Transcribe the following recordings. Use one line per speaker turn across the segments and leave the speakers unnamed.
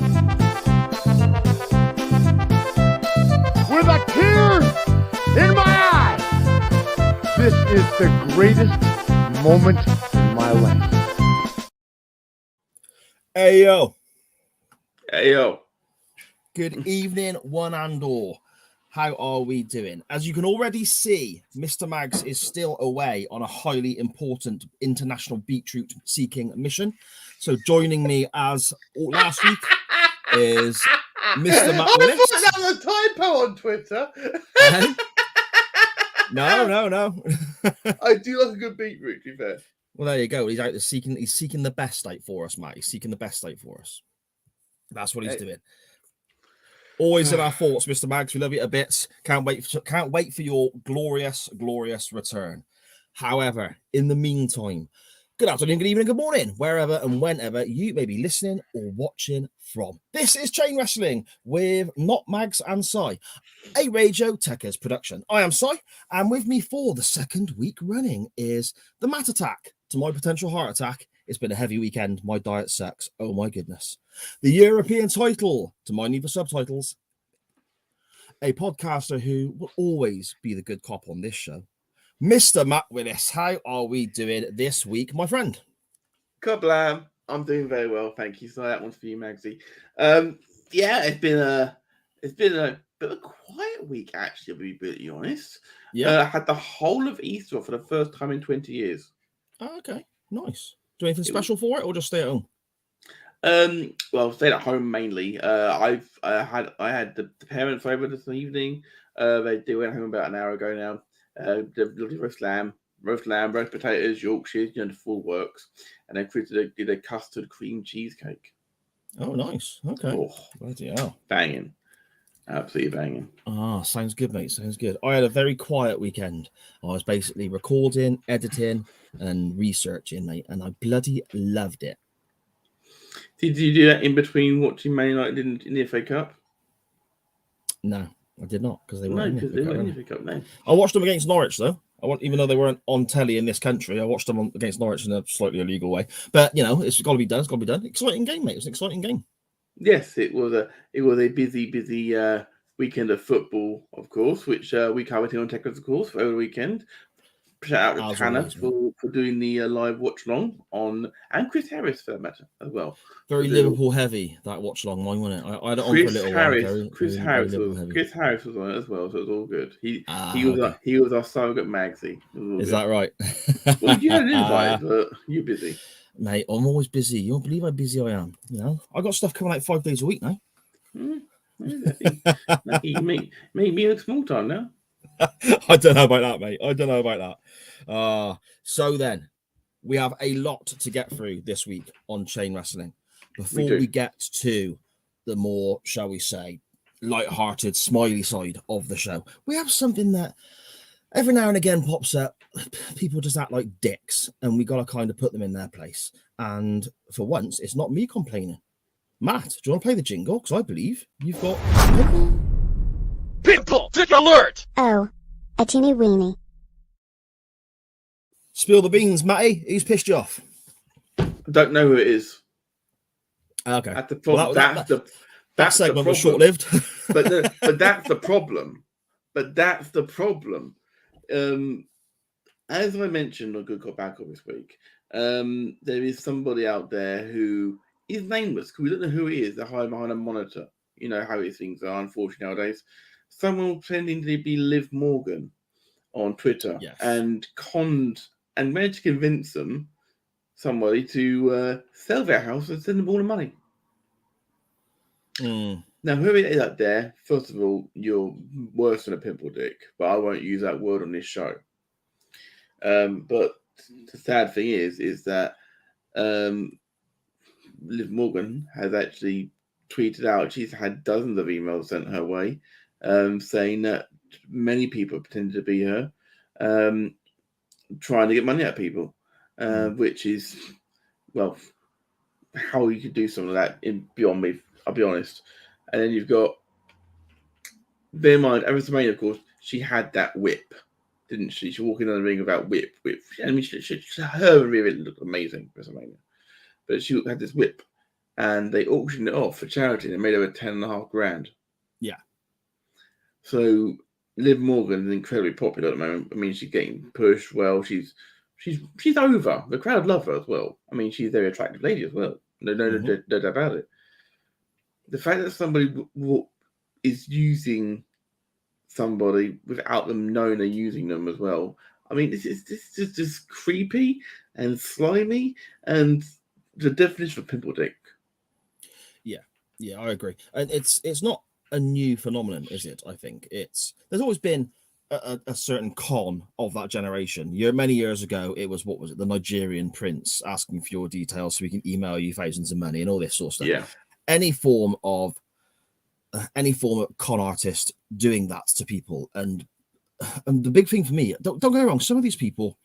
With a tear in my eye. This is the greatest moment in my life.
Hey, yo.
Hey, yo.
Good evening, one and all. How are we doing? As you can already see, Mr. Mags is still away on a highly important international beetroot seeking mission. So joining me as last week is Mr. Matt Willis.
I thought that was a typo on Twitter.
No.
I do like a good beetroot, to be fair.
Well, there you go. He's out there seeking the best out for us, Matt. He's seeking the best out for us. That's what he's doing. Always in our thoughts, Mr. Mags. We love you a bit. Can't wait for your glorious return. However, in the meantime, good afternoon, good evening, good morning, wherever and whenever you may be listening or watching from. This is Chain Wrestling with Not Mags and Sai, a Radio Tekkers production. I am Sai, and with me for the second week running is the Matt Attack to my potential heart attack. It's been a heavy weekend. My diet sucks. Oh my goodness. The European title to my need for subtitles. A podcaster who will always be the good cop on this show. Mr. Matt Willis, how are we doing this week, my friend?
Kablam. I'm doing very well, thank you. So that one's for you, Magsy. Yeah, it's been a bit of a quiet week, actually, to be brutally honest.
Yeah.
I had the whole of Easter off for the first time in 20 years.
Oh, okay, nice. Do anything special for it, or just stay at home?
Well, stayed at home mainly. I had the parents over this evening. They went home about an hour ago now. The lovely roast lamb, roast potatoes, Yorkshire, the full works, and then Chris did a custard cream cheesecake.
Oh, nice. Okay.
Oh,
bloody hell.
Banging. Absolutely banging.
Ah, sounds good, mate. Sounds good. I had a very quiet weekend. I was basically recording, editing, and researching, mate, and I bloody loved it.
Did you do that in between watching Man United in the FA Cup?
No, I did not, because they
No,
weren't
because they weren't in the FA Cup. No.
I watched them against Norwich, though. Even though they weren't on telly in this country, I watched them against Norwich in a slightly illegal way. But it's got to be done. It's got to be done. Exciting game, mate. It was an exciting game.
Yes, it was a busy weekend of football, of course, which we covered here on Tekkers, of course, over the weekend. Shout out to Tanner for doing the live watch long on, and Chris Harris for that matter as well.
Very Liverpool heavy, that watch long, mine, wasn't it? I had it on for a little while.
Chris Harris was on it as well, so it was all good. He was our surrogate Magsy.
Is that right?
Well, you had an invite, but you're busy.
Mate, I'm always busy. You don't believe how busy I am. I got stuff coming out 5 days a week now.
You make me look small time now.
I don't know about that, mate. I don't know about that. So then, we have a lot to get through this week on Chain Wrestling. Before we get to the more, shall we say, light-hearted, smiley side of the show, we have something that every now and again pops up. People just act like dicks, and we got to kind of put them in their place. And for once, it's not me complaining. Matt, do you want to play the jingle? Because I believe you've got...
People, dick alert!
Oh, a teeny weeny.
Spill the beans, Matty. Who's pissed you off?
I don't know who it is.
Okay.
That's the problem.
That segment was short-lived.
but that's the problem. As I mentioned on Good Cop Bad Cop this week, there is somebody out there who is nameless because we don't know who he is. They're hiding behind a monitor. You know how these things are, unfortunately, nowadays. Someone pretending to be Liv Morgan on Twitter and managed to convince somebody to sell their house and send them all the money. Now, who it is out there, first of all, you're worse than a pimple dick, but I won't use that word on this show. But the sad thing is that Liv Morgan has actually tweeted out, she's had dozens of emails sent her way, saying that many people pretended to be her, trying to get money out of people, which is, well, how you could do something like that beyond me, I'll be honest. And then you've got, bear in mind, at WrestleMania, of course, she had that whip, didn't she? She walked in the ring with that whip. I mean, her and Rhea looked amazing at WrestleMania. But she had this whip. and they auctioned it off for charity and it made over 10.5 grand.
Yeah.
So Liv Morgan is incredibly popular at the moment. I mean, she's getting pushed well. She's over. The crowd love her as well. I mean, she's a very attractive lady as well. No doubt about it. The fact that somebody is using somebody without them knowing they're using them as well. I mean, this is just creepy and slimy and the definition of pimple dick.
Yeah, I agree. And it's not a new phenomenon, is it? I think there's always been a certain con of that generation. Many years ago, it was the Nigerian prince asking for your details so we can email you thousands of money and all this sort of stuff.
Yeah.
Any form of con artist doing that to people, and the big thing for me, don't get me wrong, some of these people,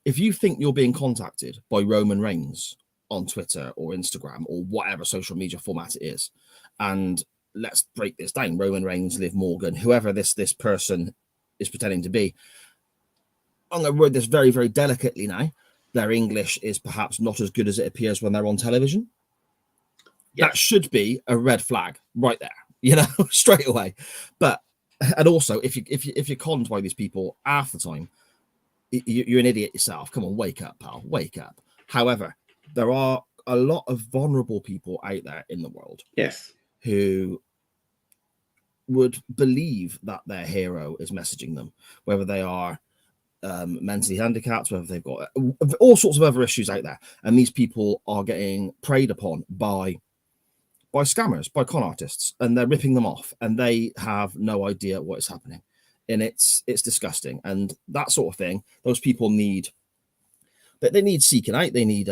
if you think you're being contacted by Roman Reigns on Twitter or Instagram or whatever social media format it is, and let's break this down, Roman Reigns, Liv Morgan, whoever this person is pretending to be, I'm going to word this very, very delicately now, their English is perhaps not as good as it appears when they're on television. Yeah. That should be a red flag right there, straight away. And also, if you're conned by these people half the time, you're an idiot yourself. Come on, wake up, pal, wake up. However, there are a lot of vulnerable people out there in the world.
Yes.
Who would believe that their hero is messaging them, whether they are mentally handicapped, whether they've got all sorts of other issues out there. And these people are getting preyed upon by scammers, by con artists, and they're ripping them off, and they have no idea what is happening. And it's disgusting. And that sort of thing, those people need seeking out. They need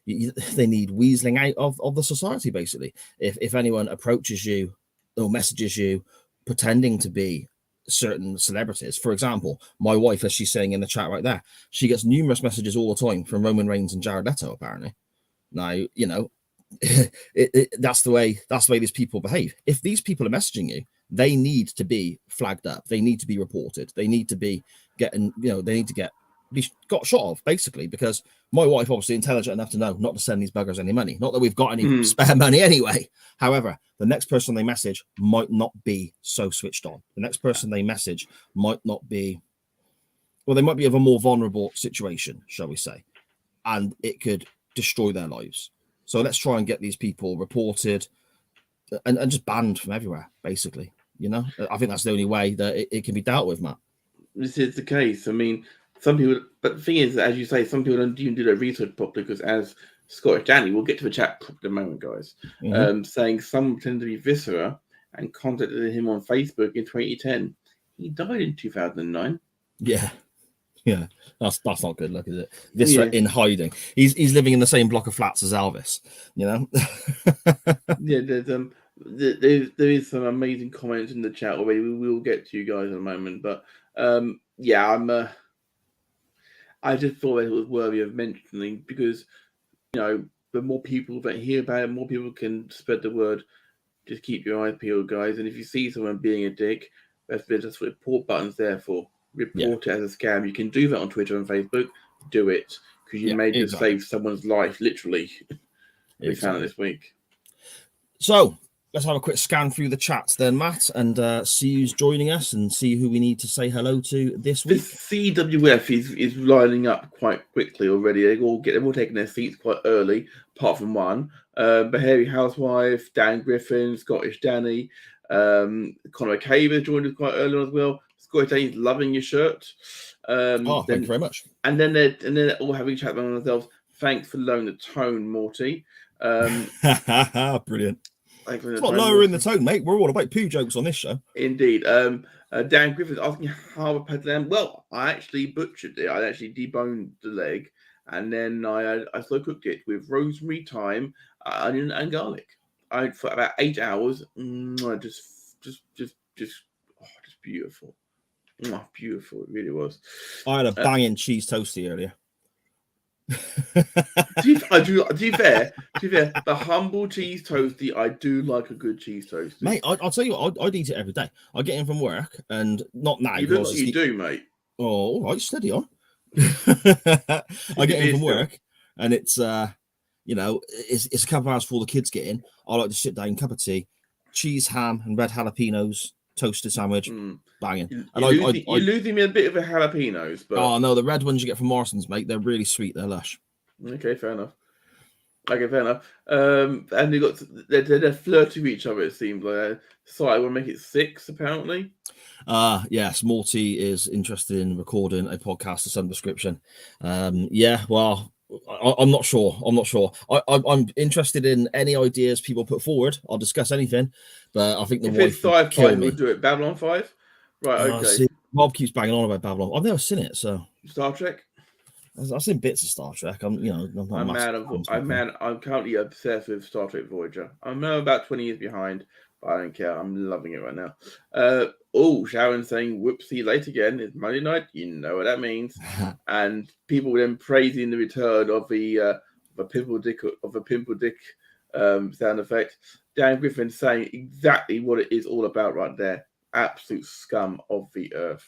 weaseling out of the society, basically. If anyone approaches you or messages you pretending to be certain celebrities, for example, my wife, as she's saying in the chat right there, she gets numerous messages all the time from Roman Reigns and Jared Leto, apparently. Now, that's the way these people behave. If these people are messaging you, they need to be flagged up. They need to be reported. They need to be got shot of, basically, because my wife obviously intelligent enough to know not to send these buggers any money. Not that we've got any spare money anyway. However, the next person they message might not be so switched on. The next person they message might not be, well, they might be of a more vulnerable situation, shall we say, and it could destroy their lives. So let's try and get these people reported and just banned from everywhere, basically. I think that's the only way that it can be dealt with, Matt. This
is the case. I mean, some people, but the thing is, as you say, some people don't even do their research properly, because as Scottish Danny, we'll get to the chat in a moment, guys, saying some pretend to be Viscera and contacted him on Facebook in 2010. He died in 2009.
Yeah, that's not good look, is it? Viscera in hiding. He's living in the same block of flats as Elvis,
Yeah, there is some amazing comments in the chat already. We will get to you guys in a moment, but I just thought it was worthy of mentioning, because the more people that hear about it, more people can spread the word. Just keep your eyes peeled, guys. And if you see someone being a dick, that's what report button's there for. Report it as a scam. You can do that on Twitter and Facebook. Do it, because you may just save someone's life, literally. We found it this week.
So let's have a quick scan through the chats then, Matt, and see who's joining us and see who we need to say hello to this week.
The CWF is lining up quite quickly already. They're all taking their seats quite early, apart from one. Behaviour Housewife, Dan Griffin, Scottish Danny, Conor McCabe joined us quite early on as well. Scottish Danny's loving your shirt.
Thank you very much.
And then they're all having a chat among themselves. Thanks for lowering the tone, Morty.
Brilliant. It's not lowering the tone, mate. We're all about poo jokes on this show.
Indeed. Dan Griffith's asking how I pet lamb. Well, I actually butchered it. I actually deboned the leg, and then I slow cooked it with rosemary, thyme, onion, and garlic. For about 8 hours. Just beautiful. Beautiful. It really was.
I had a banging cheese toasty earlier.
To be fair, the humble cheese toasty, I do like a good cheese toasty.
Mate, I'll tell you what, I'd eat it every day. I get in from work, and not now.
You look like you do, mate.
Oh, all right, steady on. I get in from work, and it's you know, it's a couple of hours before the kids get in. I like to sit down, cup of tea, cheese, ham, and red jalapenos, toasted sandwich, banging.
You're losing me a bit of a jalapenos, but
oh no, the red ones you get from Morrison's, mate, they're really sweet. They're lush.
Okay, fair enough. And they got they're flirting with each other. It seems like so I want to make it 6 apparently.
Yes, Morty is interested in recording a podcast of some description. Yeah, well, I'm not sure. I'm interested in any ideas people put forward. I'll discuss anything, but I think the
If
wife
it's sci-fi,
kill me.
we'll do it. Babylon 5, right? Okay.
See, Rob keeps banging on about Babylon. I've never seen it, so
Star Trek.
I've seen bits of Star Trek. I'm
currently obsessed with Star Trek Voyager. I'm about 20 years behind, but I don't care. I'm loving it right now. Sharon saying "whoopsie late again." It's Monday night. You know what that means. And people then praising the return of the pimple dick sound effect. Dan Griffin saying exactly what it is all about right there. Absolute scum of the earth.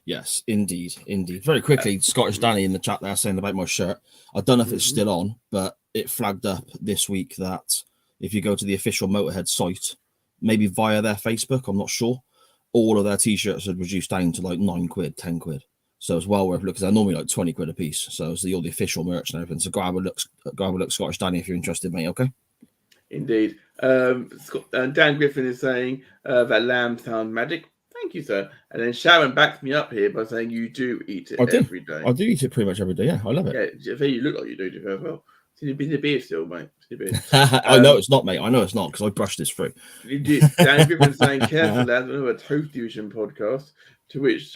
Yes, indeed. Very quickly, Scottish Danny in the chat there saying about my shirt. I don't know if it's still on, but it flagged up this week that if you go to the official Motorhead site, maybe via their Facebook, I'm not sure, all of their t-shirts had reduced down to like £9, £10. So it's well worth looking. They're normally like £20 a piece. So it's all the official merch and everything. So grab a look, Scottish Danny, if you're interested, mate. Okay.
Indeed. Dan Griffin is saying that lamb sound magic. Thank you, sir. And then Sharon backs me up here by saying you do eat it every day.
I do eat it pretty much every day. Yeah, I love it.
Yeah, you look like you do as well. See the beard still, mate.
I know it's not, mate. I know it's not because I brushed this through.
You did. Dan Griffin saying careful, lads. Another Toast Division podcast. To which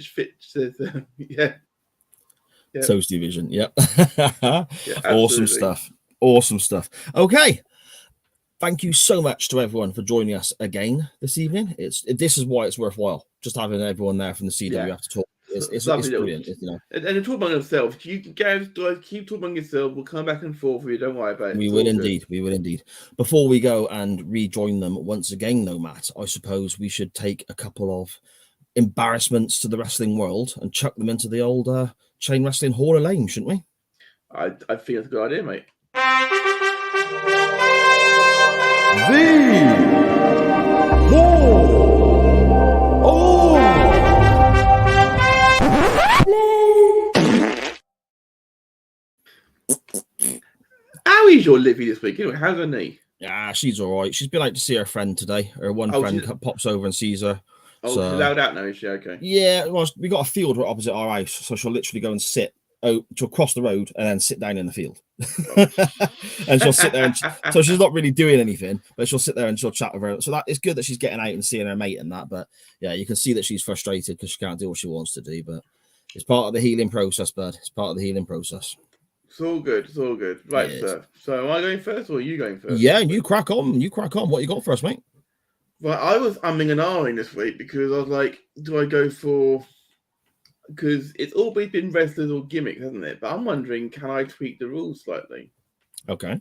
Fitch says, yeah.
Toasty Vision. Yep.
Yeah,
Awesome stuff. Okay. Thank you so much to everyone for joining us again this evening. This is why it's worthwhile. Just having everyone there from the CWF to talk. It's brilliant. You know.
And talk among yourselves. You guys keep talking among yourselves. We'll come back and forth with you. Don't worry about it.
We will indeed. Before we go and rejoin them once again, though, Matt, I suppose we should take a couple of embarrassments to the wrestling world and chuck them into the old Chain Wrestling Hall of Fame, shouldn't we?
I think that's a good idea, mate. How is your Livy this week? Anyway, how's her knee?
Yeah, she's all right. She's been out to see her friend today. Her friend pops over and sees her.
Oh, she's allowed out now, is she? Okay.
Yeah, well, we got a field right opposite our house, so she'll literally go and sit. She'll cross the road and then sit down in the field. And she'll sit there. So she's not really doing anything, but she'll sit there and she'll chat with her. So that it's good that she's getting out and seeing her mate and that. But yeah, you can see that she's frustrated because she can't do what she wants to do. But it's part of the healing process, bud. It's part of the healing process.
It's all good. Right, sir. So am I going first or are you going first?
Yeah, you crack on. What you got for us, mate?
Well, I was umming and ahhing this week because I was like, do I go for... Because it's always been wrestlers or gimmicks, hasn't it? But I'm wondering, can I tweak the rules slightly?
Okay.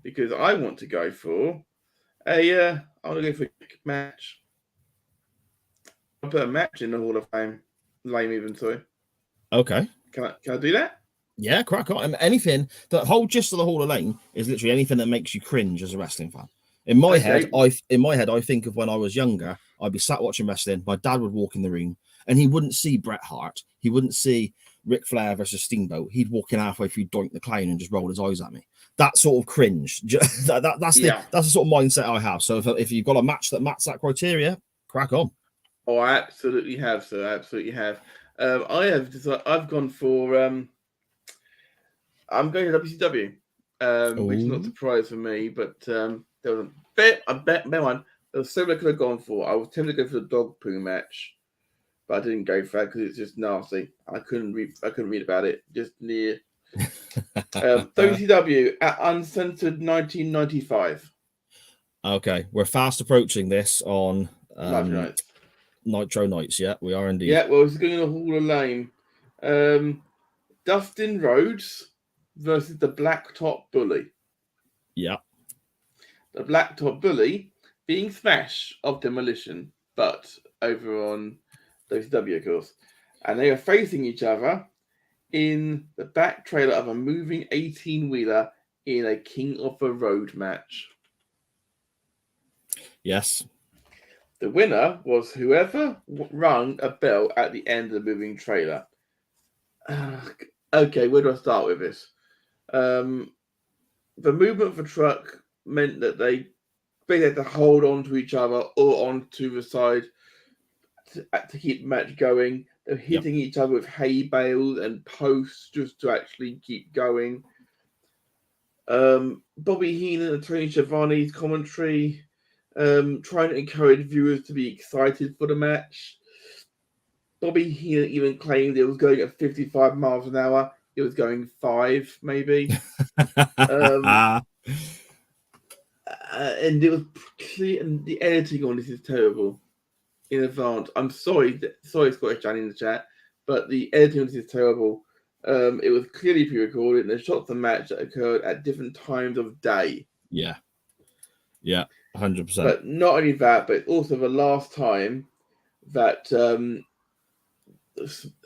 Because I want to go for I want to go for a match. I'll put a match in the Hall of Fame. Lame even so.
Okay.
Can I do that?
Yeah, crack on. Anything, the whole gist of the Hall of Fame is literally anything that makes you cringe as a wrestling fan. In my head, I think of when I was younger, I'd be sat watching wrestling. My dad would walk in the room and he wouldn't see Bret Hart. He wouldn't see Ric Flair versus Steamboat. He'd walk in halfway through Doink the Clown and just roll his eyes at me. That sort of cringe. That's the sort of mindset I have. So if you've got a match that matches that criteria, crack on.
Oh, I absolutely have, sir. I absolutely have. I've gone for I'm going to WCW, which is not a surprise for me, but there was one. There was several I could have gone for. I was tempted to go for the dog poo match, but I didn't go for that because it's just nasty. I couldn't read about it. Just near WCW at Uncensored 1995.
Okay, we're fast approaching this on Nitro Nights. Yeah, we are indeed.
Yeah, well, it's going to the Hall of Fame. Dustin Rhodes versus the Blacktop Bully.
Yeah. The
Blacktop Bully being Smash of Demolition, but over on WCW, of course. and they were facing each other in the back trailer of a moving 18-wheeler in a King of the Road match.
Yes.
The winner was whoever rung a bell at the end of the moving trailer. Okay, where do I start with this? The movement of the truck meant that they basically had to hold on to each other or onto the side to keep the match going. They're hitting each other with hay bales and posts just to actually keep going. Bobby Heenan and Tony Schiavone's commentary, trying to encourage viewers to be excited for the match. Bobby Heenan even claimed it was going at 55 miles an hour. It was going 5, maybe. And it was clear, and the editing on this is terrible. In advance, I'm sorry, Scottish Johnny in the chat, but the editing on this is terrible. It was clearly pre-recorded, and they shot the match that occurred at different times of day.
Yeah, 100%.
But not only that, but also the last time that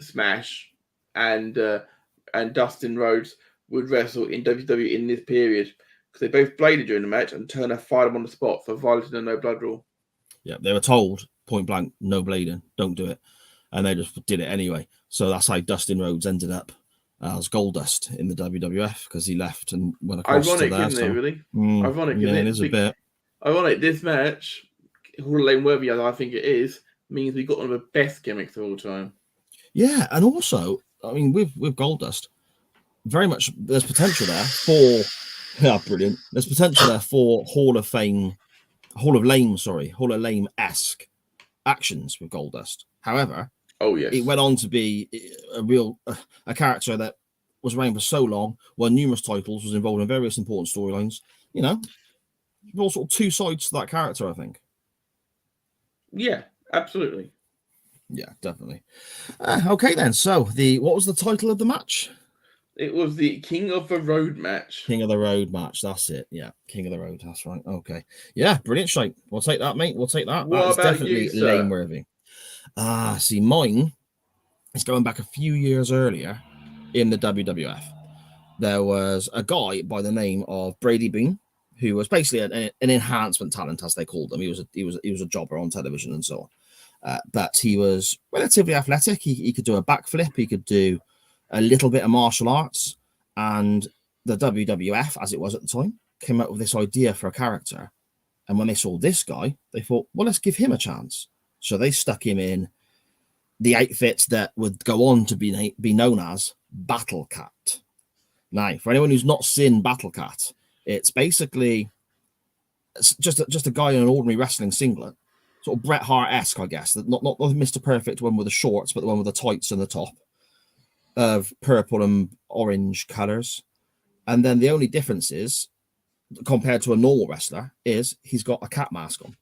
Smash and Dustin Rhodes would wrestle in WWE in this period, because they both bladed during the match, and Turner fired them on the spot for violating the no blood rule.
Yeah, they were told point blank, no blading, don't do it, and they just did it anyway. So that's how Dustin Rhodes ended up as Goldust in the WWF, because he left and went across
Ironic,
to there.
isn't it? Really ironic.
Yeah,
Isn't
it is a bit
ironic. This match, Hall of Fame worthy as I think it is, means we got one of the best gimmicks of all time.
Yeah, and also, I mean, with Goldust, very much there's potential there for brilliant. There's potential there for Hall of Lame-esque actions with Goldust. However, it went on to be a character that was around for so long, won numerous titles, was involved in various important storylines. You know, there were sort of two sides to that character, I think.
Yeah, absolutely.
Yeah, definitely. Okay, then. So, what was the title of the match?
It was the King of the Road match.
King of the Road match. That's it. Yeah, King of the Road. That's right. Okay. Yeah, brilliant shape. We'll take that, mate. We'll take that.
What
that is
about
definitely
you, sir?
lame-worthy. See, mine is going back a few years earlier in the WWF. There was a guy by the name of Brady Boone, who was basically an enhancement talent, as they called him. He was a jobber on television and so on. But he was relatively athletic. He could do a backflip. He could do a little bit of martial arts. And the WWF, as it was at the time, came up with this idea for a character. And when they saw this guy, they thought, well, let's give him a chance. So they stuck him in the outfit that would go on to be known as Battle Cat. Now, for anyone who's not seen Battle Cat, it's basically just a guy in an ordinary wrestling singlet, sort of Bret Hart-esque, I guess. Not the Mr. Perfect one with the shorts, but the one with the tights and the top of purple and orange colors. And then the only difference is, compared to a normal wrestler, is he's got a cat mask on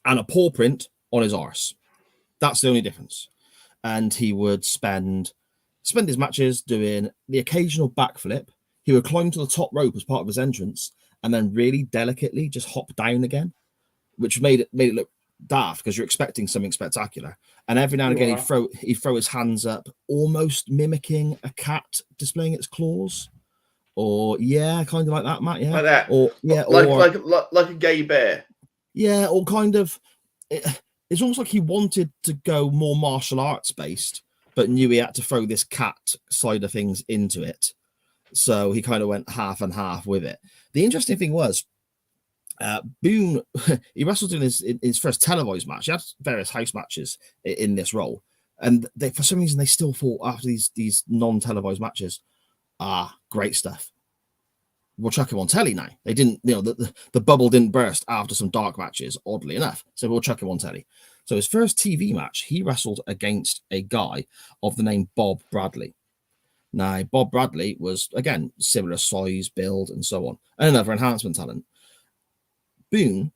and a paw print on his arse. That's the only difference. And he would spend his matches doing the occasional backflip. He would climb to the top rope as part of his entrance and then really delicately just hop down again, which made it look daft because you're expecting something spectacular. And every now and again he'd throw his hands up, almost mimicking a cat displaying its claws. Or kind of like that, Matt. Yeah,
like that.
Or
like a gay bear.
Yeah, or kind of. It's almost like he wanted to go more martial arts based, but knew he had to throw this cat side of things into it. So he kind of went half and half with it. The interesting thing was, Boone, he wrestled in his first televised match. He had various house matches in this role. And for some reason, they still thought after these non-televised matches, great stuff. We'll chuck him on telly now. They didn't, the bubble didn't burst after some dark matches, oddly enough. So we'll chuck him on telly. So his first TV match, he wrestled against a guy of the name Bob Bradley. Now, Bob Bradley was, again, similar size, build, and so on. And another enhancement talent. Boone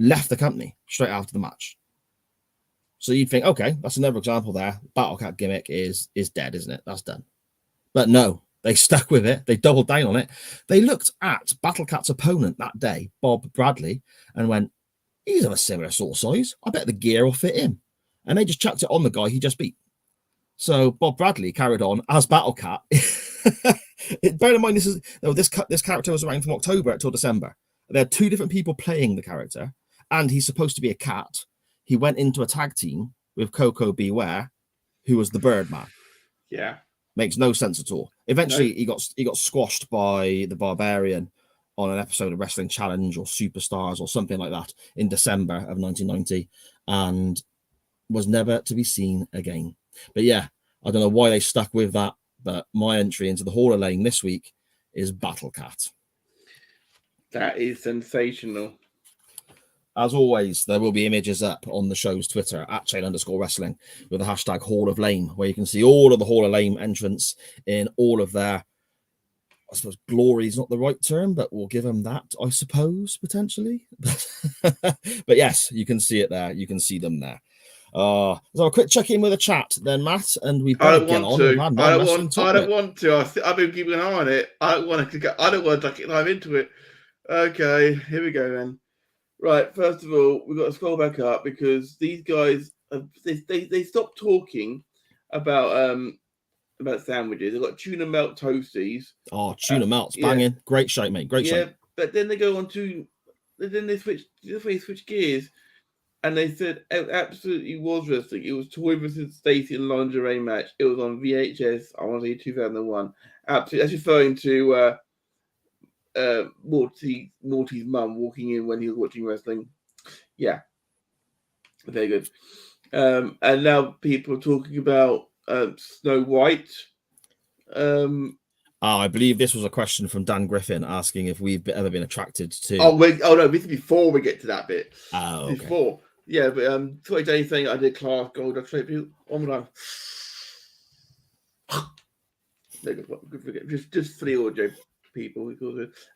left the company straight after the match. So you'd think, okay, that's another example there. Battle Cat gimmick is dead, isn't it? That's done. But no. They stuck with it. They doubled down on it. They looked at Battle Cat's opponent that day, Bob Bradley, and went, he's of a similar sort of size. I bet the gear will fit him. And they just chucked it on the guy he just beat. So Bob Bradley carried on as Battle Cat. Bear in mind, this character was around from October till December. There are two different people playing the character, and he's supposed to be a cat. He went into a tag team with Coco Beware, who was the Birdman.
Yeah,
makes no sense at all. Eventually, he got squashed by the Barbarian on an episode of Wrestling Challenge or Superstars or something like that in December of 1990, and was never to be seen again. But yeah, I don't know why they stuck with that, but my entry into the Hall of Fame this week is Battle Cat.
That is sensational.
As always, there will be images up on the show's Twitter at @chain_wrestling with the hashtag Hall of Lame, where you can see all of the Hall of Lame entrants in all of their, I suppose glory is not the right term, but we'll give them that, I suppose, potentially. But yes, you can see it there. You can see them there. So a quick check in with a chat then, Matt, and we better get on.
I don't want to. I've been keeping an eye on it. I don't want to dive into it. Okay, here we go then. Right, first of all, we've got to scroll back up because these guys they stopped talking about sandwiches. They've got tuna melt toasties.
Oh, tuna melts, banging, yeah. Great shape, mate. Great shape.
But then they go on to they switch gears. And they said it absolutely was wrestling. It was Toy versus Stacy in a lingerie match. It was on VHS, I want to say 2001. Absolutely. That's referring to Morty's mum walking in when he was watching wrestling. Yeah. Very good. And now people are talking about Snow White.
I believe this was a question from Dan Griffin asking if we've ever been attracted to...
Oh no, this is before we get to that bit.
Oh, okay.
Before. Yeah, but Toy Day thing, I did class gold. I trade people. Oh my god! Just for the audio people.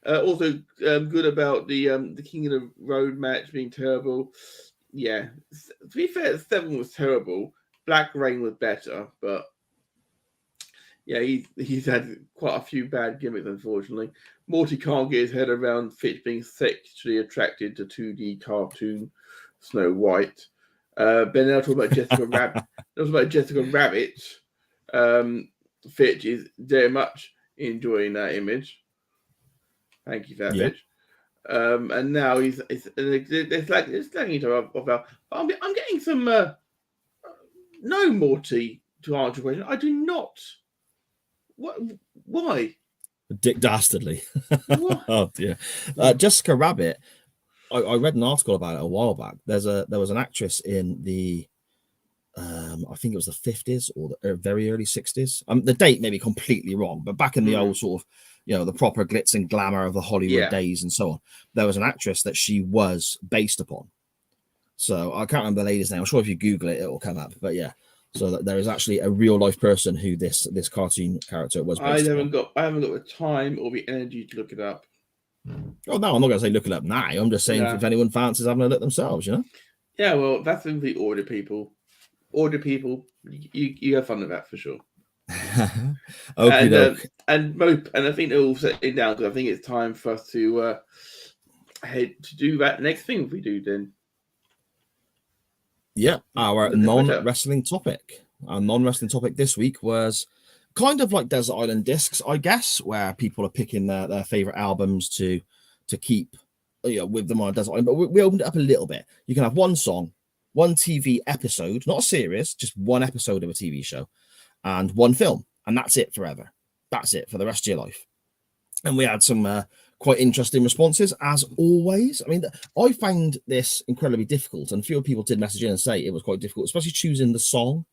Also, good about the King of the Road match being terrible. Yeah, to be fair, 7 was terrible. Black Rain was better, but yeah, he's had quite a few bad gimmicks, unfortunately. Morty can't get his head around Fitch being sexually attracted to 2D cartoon Snow White. But now talking about Jessica Rabbit. Fitch is very much enjoying that image. Thank you for that, Fitch. And now they're slagging each other off. I'm getting some no Morty to answer your question. I do not. What? Why?
Dick Dastardly. Oh dear. Jessica Rabbit. I read an article about it a while back. There was an actress in the I think it was the 50s or the very early 60s. The date may be completely wrong, but back in the old sort of, the proper glitz and glamour of the Hollywood days and so on, there was an actress that she was based upon. So I can't remember the lady's name. I'm sure if you Google it, it will come up. But yeah, so that there is actually a real life person who this cartoon character was based
I haven't got the time or the energy to look it up.
Oh no, I'm not going to say look it up now. I'm just saying if anyone fancies having a look themselves,
Yeah, well, that's in the order people. You have fun with that for sure.
Okay,
and I think they're all settling down because I think it's time for us to head to do that next thing we do then.
Yeah, our non-wrestling topic. Our non-wrestling topic this week was kind of like Desert Island Discs, I guess, where people are picking their favorite albums to keep with them on a Desert Island. But we opened it up a little bit. You can have one song, one TV episode, not a series, just one episode of a TV show, and one film, and that's it forever. That's it for the rest of your life. And we had some quite interesting responses, as always. I mean, I found this incredibly difficult, and a few people did message in and say it was quite difficult, especially choosing the song,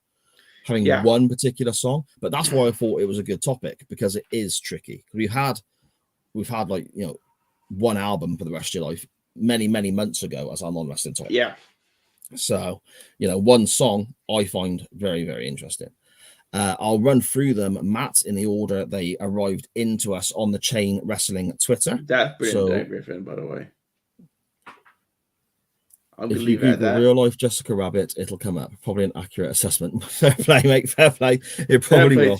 having one particular song. But that's why I thought it was a good topic, because it is tricky. We've had like, one album for the rest of your life many, many months ago as our non-wrestling topic.
Yeah.
So, one song I find very, very interesting. I'll run through them, Matt, in the order they arrived into us on the Chain Wrestling Twitter.
That's brilliant, Griffin, by the way.
If you Google real life Jessica Rabbit, it'll come up. Probably an accurate assessment. Fair play, mate. Fair play. It probably will.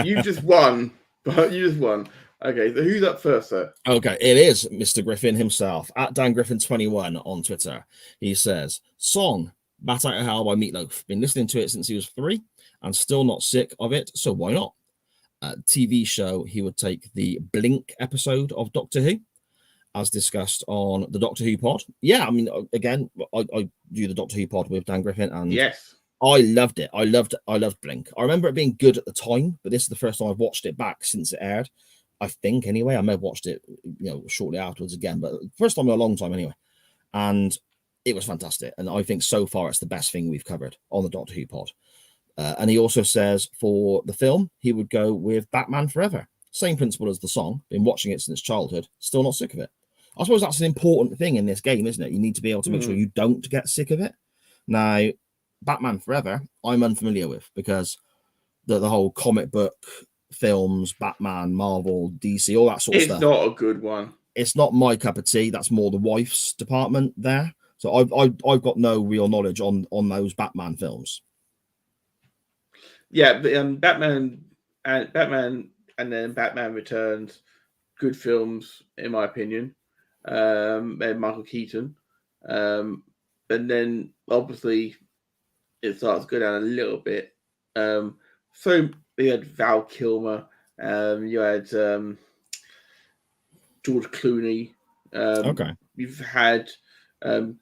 You just won. But you just won. Okay, so who's up first, sir?
Okay, it is Mr. Griffin himself, at DanGriffin21 on Twitter. He says, song, Bat Out of Hell by Meatloaf. Been listening to it since he was 3. and still not sick of it, so why not? TV show, he would take the Blink episode of Doctor Who, as discussed on the Doctor Who pod. Yeah, I mean, again, I do the Doctor Who pod with Dan Griffin, and
Yes.
I loved it. I loved Blink. I remember it being good at the time, but this is the first time I've watched it back since it aired. I think, anyway. I may have watched it, shortly afterwards again, but first time in a long time, anyway. And it was fantastic. And I think so far it's the best thing we've covered on the Doctor Who pod. And he also says for the film, he would go with Batman Forever. Same principle as the song. Been watching it since childhood. Still not sick of it. I suppose that's an important thing in this game, isn't it? You need to be able to make sure you don't get sick of it. Now, Batman Forever, I'm unfamiliar with, because the whole comic book films, Batman, Marvel, DC, all that sort of stuff.
It's not a good one.
It's not my cup of tea. That's more the wife's department there. So I've got no real knowledge on those Batman films.
Yeah, but Batman and then Batman Returns, good films in my opinion. And Michael Keaton, and then obviously it starts to go down a little bit. So you had Val Kilmer, you had George Clooney.
Okay.
You've had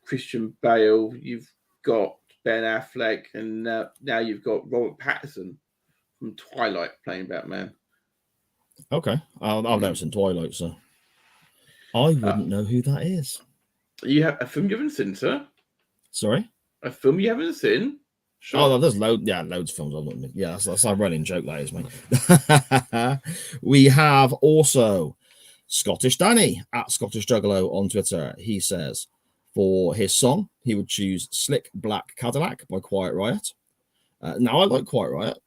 Christian Bale. You've got Ben Affleck, and now you've got Robert Pattinson from Twilight playing Batman.
Okay, I've never seen Twilight, so I wouldn't know who that is.
You have a film you haven't seen, sir?
Sorry?
A film you haven't seen? Sure.
Oh, there's loads of films I've not seen. Yeah, that's a running joke, that is, mate. We have also Scottish Danny at Scottish Juggalo on Twitter. He says for his song, he would choose Slick Black Cadillac by Quiet Riot. Now, I like Quiet Riot,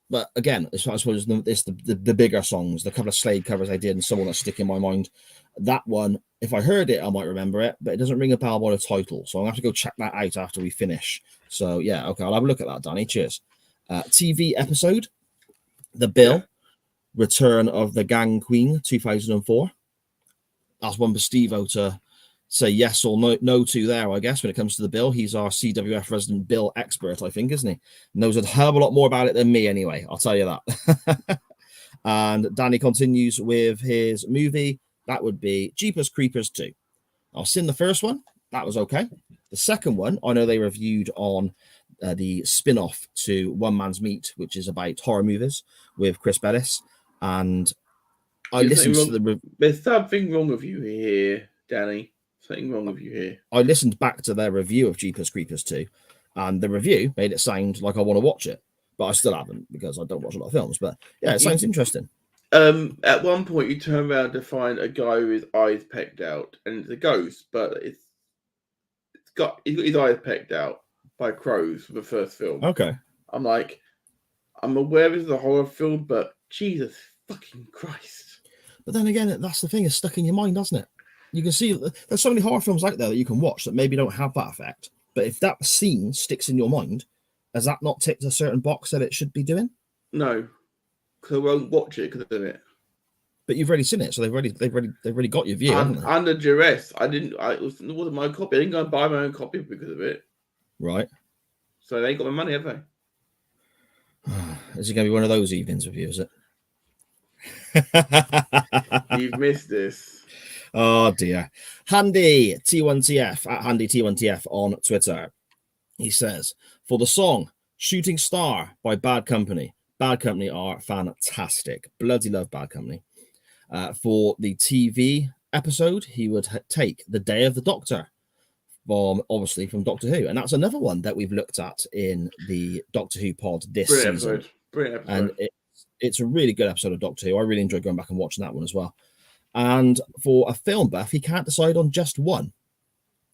but again, I suppose it's the bigger songs, the couple of Slade covers I did, and someone that stick in my mind. That one, if I heard it, I might remember it, but it doesn't ring a bell by the title. So I'm going to have to go check that out after we finish. So, yeah, okay, I'll have a look at that, Danny. Cheers. TV episode, The Bill, Return of the Gang Queen, 2004. That's one for Steve-O to say yes or no to there, I guess, when it comes to The Bill. He's our CWF resident Bill expert, I think, isn't he? Knows a hell of a lot more about it than me anyway, I'll tell you that. And Danny continues with his movie. That would be Jeepers Creepers 2. I've seen the first one. That was okay. The second one, I know they reviewed on the spin-off to One Man's Meat, which is about horror movies with Chris Bellis. And I listened to the...
There's something wrong with you here, Danny. Something wrong with you here.
I listened back to their review of Jeepers Creepers 2, and the review made it sound like I want to watch it, but I still haven't because I don't watch a lot of films. But yeah, it sounds interesting.
At one point, you turn around to find a guy with his eyes pecked out, and it's a ghost, but he's got his eyes pecked out by crows for the first film.
Okay.
I'm like, I'm aware this is a horror film, but Jesus fucking Christ.
But then again, that's the thing, it's stuck in your mind, doesn't it? You can see there's so many horror films out there that you can watch that maybe don't have that effect. But if that scene sticks in your mind, has that not ticked a certain box that it should be doing?
No, because I won't watch it because of it.
But you've already seen it, so they've already got your view, haven't they?
Under duress. It wasn't my copy. I didn't go and buy my own copy because of it.
Right.
So they ain't got my money, have they?
Is it going to be one of those evenings with you, is it?
You've missed this.
Oh dear. Handy T1TF at Handy T1TF on Twitter. He says, for the song Shooting Star by Bad Company. Bad Company are fantastic. Bloody love Bad Company. For the TV episode, he would take The Day of the Doctor, obviously from Doctor Who. And that's another one that we've looked at in the Doctor Who pod this season.
Brilliant episode.
And it's a really good episode of Doctor Who. I really enjoyed going back and watching that one as well. And for a film buff, he can't decide on just one.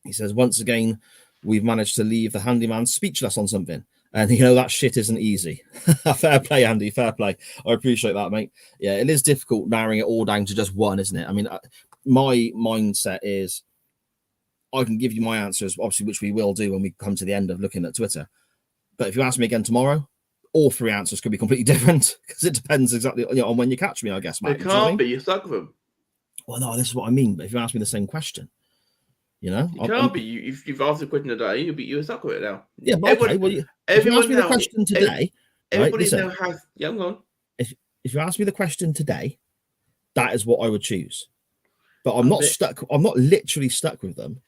He says, once again, we've managed to leave the handyman speechless on something. And, that shit isn't easy. Fair play, Andy, fair play. I appreciate that, mate. Yeah, it is difficult narrowing it all down to just one, isn't it? I mean, my mindset is I can give you my answers, obviously, which we will do when we come to the end of looking at Twitter. But if you ask me again tomorrow, all three answers could be completely different because it depends exactly on when you catch me, I guess, Matt.
It can't be. You're stuck with them.
Well, no, this is what I mean. But if you ask me the same question,
you can't be. If you've asked a question today, you're stuck with it now.
Yeah, but okay. Well, if you ask me the question today,
Everybody
Listen,
now has. Yeah, I'm on.
if you ask me the question today, that is what I would choose. But I'm
I'm
not
bit-
stuck. I'm not literally stuck with them.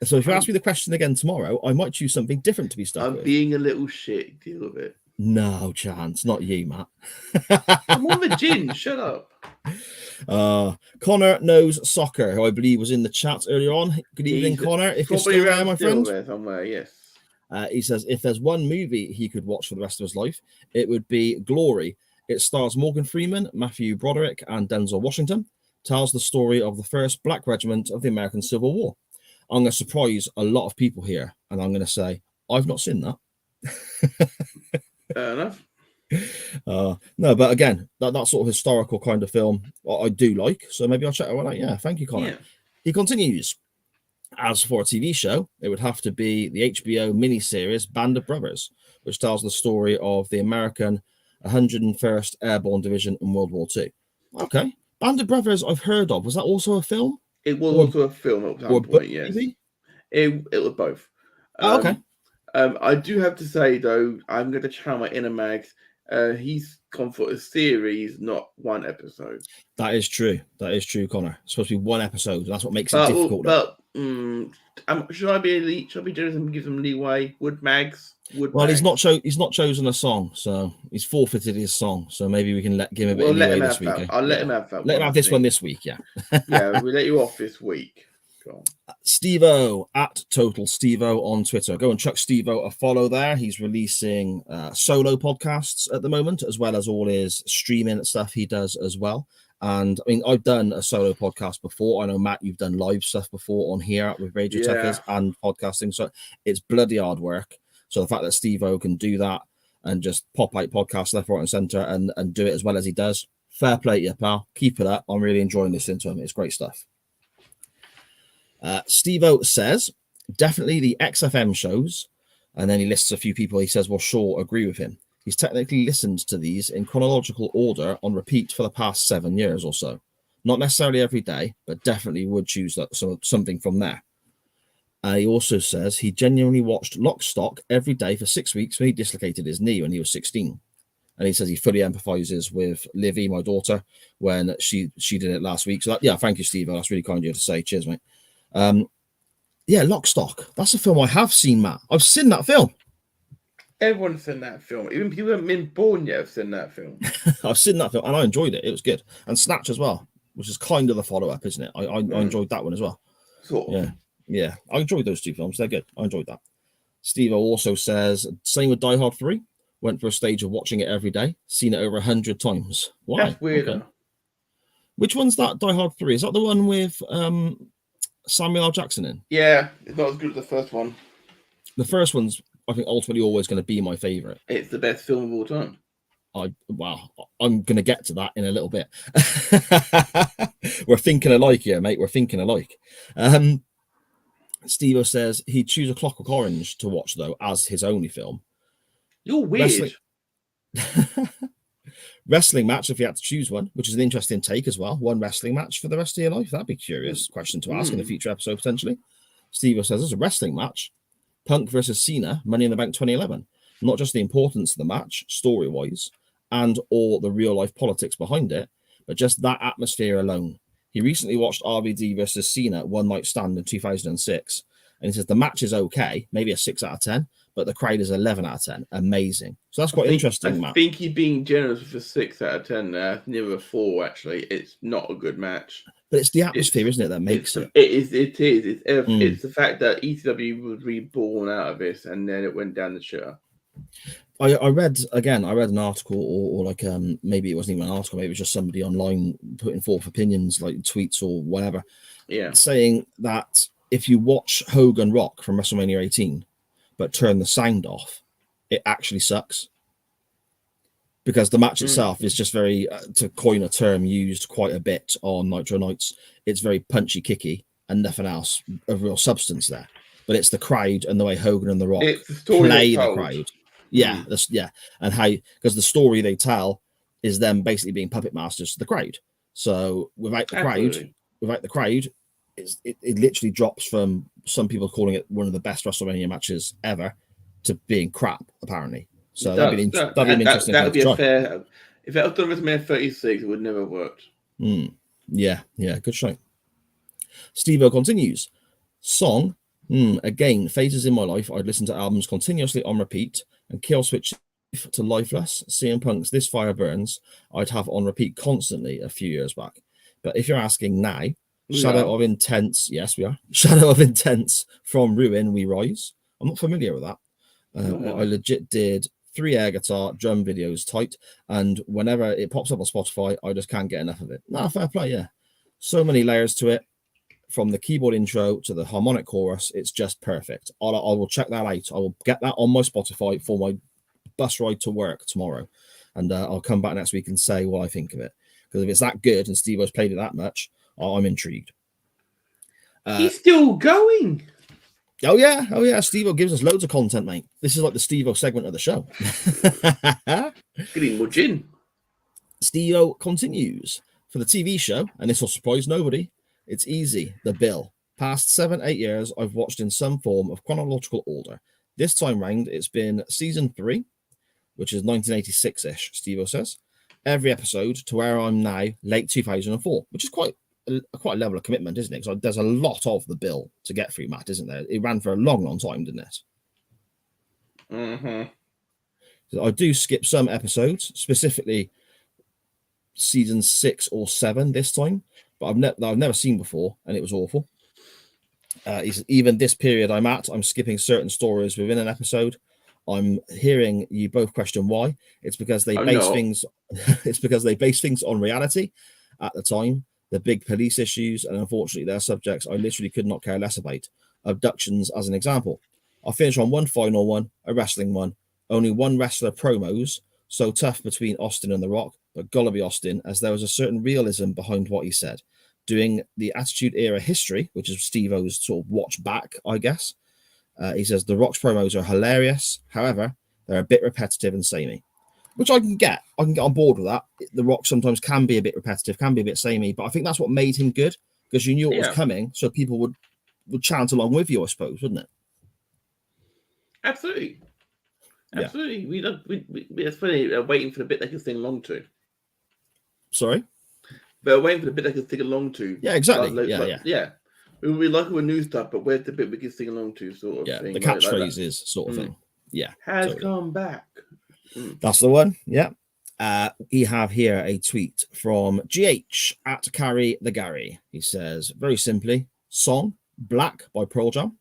So if you
I'm-
ask me the question again tomorrow, I might choose something different to be stuck
I'm
with.
being a little shit. Deal with it.
No chance, not you, Matt.
I'm on the gin. Shut up.
Connor knows soccer, who I believe was in the chat earlier on. Good evening,
He's
Connor. If you're
probably
still there,
around
my
still
friend.
there somewhere. Yes.
He says if there's one movie he could watch for the rest of his life, it would be Glory. It stars Morgan Freeman, Matthew Broderick, and Denzel Washington. Tells the story of the first Black Regiment of the American Civil War. I'm going to surprise a lot of people here, and I'm going to say I've not seen that.
Fair enough.
No, but again, that sort of historical kind of film I do like, so maybe I'll check it out. Yeah, thank you, Connor.
Yeah.
He continues. As for a TV show, it would have to be the HBO miniseries Band of Brothers, which tells the story of the American 101st Airborne Division in World War II. Okay. Band of Brothers I've heard of. Was that also a film?
It was
Or-
also a film at
Or
some
a book,
point. Yes.
maybe?
It was both.
Oh, okay.
I do have to say though, I'm going to channel my inner Mags. He's gone for a series, not one episode.
That is true. That is true, Connor. It's supposed to be one episode. That's what makes it difficult.
Should I be elite? Should I be generous and give some leeway? Would Mags?
Well, he's not chosen a song, so he's forfeited his song. So maybe we can give him a bit of leeway this week.
I'll let him have that.
Let him have this one this week. Yeah.
Yeah, we let you off this week. Go on.
Steve-O at Total Steve-O on Twitter. Go and chuck Steve-O a follow there. He's releasing solo podcasts at the moment, as well as all his streaming stuff he does as well. And I mean, I've done a solo podcast before. I know, Matt, you've done live stuff before on here with Radio Tekkers and podcasting. So it's bloody hard work. So the fact that Steve-O can do that and just pop out podcasts left, right, and centre and do it as well as he does, fair play to you, pal. Keep it up. I'm really enjoying listening to him. It's great stuff. Steve-O says, definitely the XFM shows. And then he lists a few people. He says, well, sure, agree with him. He's technically listened to these in chronological order on repeat for the past 7 years or so. Not necessarily every day, but definitely would choose something from there. He also says he genuinely watched Lock Stock every day for 6 weeks when he dislocated his knee when he was 16. And he says he fully empathizes with Livy, my daughter, when she did it last week. So thank you, Steve. That's really kind of you to say. Cheers, mate. Lock Stock. That's a film I have seen, Matt. I've seen that film.
Everyone's seen that film. Even people who haven't been born yet have seen that film.
I've seen that film and I enjoyed it. It was good. And Snatch as well, which is kind of the follow-up, isn't it? I enjoyed that one as well.
Sort of.
Yeah. I enjoyed those two films. They're good. I enjoyed that. Steve also says, same with Die Hard 3. Went for a stage of watching it every day. Seen it over 100 times. Why?
That's weird.
Okay. Which one's that, Die Hard 3? Is that the one with Samuel L. Jackson in?
Yeah, it's not as good as the first one.
The first one's, I think, ultimately always going to be my favourite.
It's the best film of all time.
I'm going to get to that in a little bit. We're thinking alike here, mate. We're thinking alike. Steve says he'd choose A Clockwork Orange to watch, though, as his only film.
You're weird.
Wrestling match, if you had to choose one, which is an interesting take as well. One wrestling match for the rest of your life. That'd be a curious question to ask in a future episode, potentially. Steve says there's a wrestling match. Punk versus Cena, Money in the Bank 2011. Not just the importance of the match, story-wise, and or the real-life politics behind it, but just that atmosphere alone. He recently watched RVD versus Cena One Night Stand in 2006, and he says the match is okay, maybe a 6 out of 10, but the crowd is 11 out of 10. Amazing. So that's quite interesting, Matt.
I think he's being generous with a 6 out of 10 there. Near a 4, actually. It's not a good match.
But it's the atmosphere, isn't it, that makes it?
It is. It's the fact that ECW was reborn out of this, and then it went down the shitter.
I read an article, or like maybe it wasn't even an article, maybe it was just somebody online putting forth opinions, like tweets or whatever, saying that if you watch Hogan Rock from WrestleMania 18 but turn the sound off, it actually sucks, because the match itself is just very, to coin a term used quite a bit on Nitro Nights, it's very punchy, kicky, and nothing else of real substance there. But it's the crowd and the way Hogan and The Rock play the crowd. Yeah, and how, because the story they tell is them basically being puppet masters to the crowd. So without the crowd, it literally drops from some people calling it one of the best WrestleMania matches ever to being crap, apparently. So that'd be an interesting
That would
thing
be
to
a
try.
fair. If it was done WrestleMania 36, it would never have worked.
Yeah, good shot. Steve-O continues. Song, again, phases in my life. I'd listen to albums continuously on repeat, and Kill Switch to Lifeless, CM Punk's This Fire Burns, I'd have on repeat constantly a few years back. But if you're asking now, Shadow of Intense, yes, we are. Shadow of Intense from Ruin We Rise. I'm not familiar with that. I legit did 3 air guitar drum videos tight, and whenever it pops up on Spotify, I just can't get enough of it. Nah, fair play, yeah. So many layers to it, from the keyboard intro to the harmonic chorus. It's just perfect. I will check that out. I will get that on my Spotify for my bus ride to work tomorrow, and I'll come back next week and say what I think of it. Because if it's that good and Steve-O's played it that much, I'm intrigued.
He's still going.
Oh yeah. Steve-O gives us loads of content, mate. This is like the Steve-O segment of the show.
Getting more gin.
Steve-O continues. For the TV show, and this will surprise nobody, it's easy. The Bill. Past 7-8 years, I've watched in some form of chronological order. This time round, it's been season 3, which is 1986-ish, Steve-O says. Every episode to where I'm now, late 2004, which is quite a level of commitment, isn't it? So there's a lot of the Bill to get through, Matt, isn't there? It ran for a long time, didn't it? So I do skip some episodes, specifically season 6 or 7 this time, but I've never seen before, and it was awful. Even this period I'm skipping certain stories within an episode. I'm hearing you both question why. It's because they base things. It's because they base things on reality at the time. The big police issues, and unfortunately, they're subjects I literally could not care less about. Abductions, as an example. I'll finish on one final one, a wrestling one. Only one wrestler promos, so tough between Austin and The Rock, but gotta be Austin, as there was a certain realism behind what he said. Doing the Attitude Era history, which is Steve-O's sort of watch back, I guess. He says The Rock's promos are hilarious. However, they're a bit repetitive and samey, which I can get. I can get on board with that. The Rock sometimes can be a bit repetitive, can be a bit samey, but I think that's what made him good, because you knew it was coming, so people would chant along with you, I suppose, wouldn't it?
Absolutely. We it's funny, waiting for the bit they can sing along to.
Sorry?
But waiting for the bit they can sing along to.
Yeah, exactly.
Yeah. We like all the new stuff, but where's the bit we can sing along to, sort of thing.
The catchphrases sort of thing. Yeah.
Has come back.
That's the one. Yeah. We have here a tweet from GH at Carry the Gary. He says, very simply, song Black by Pearl Jam.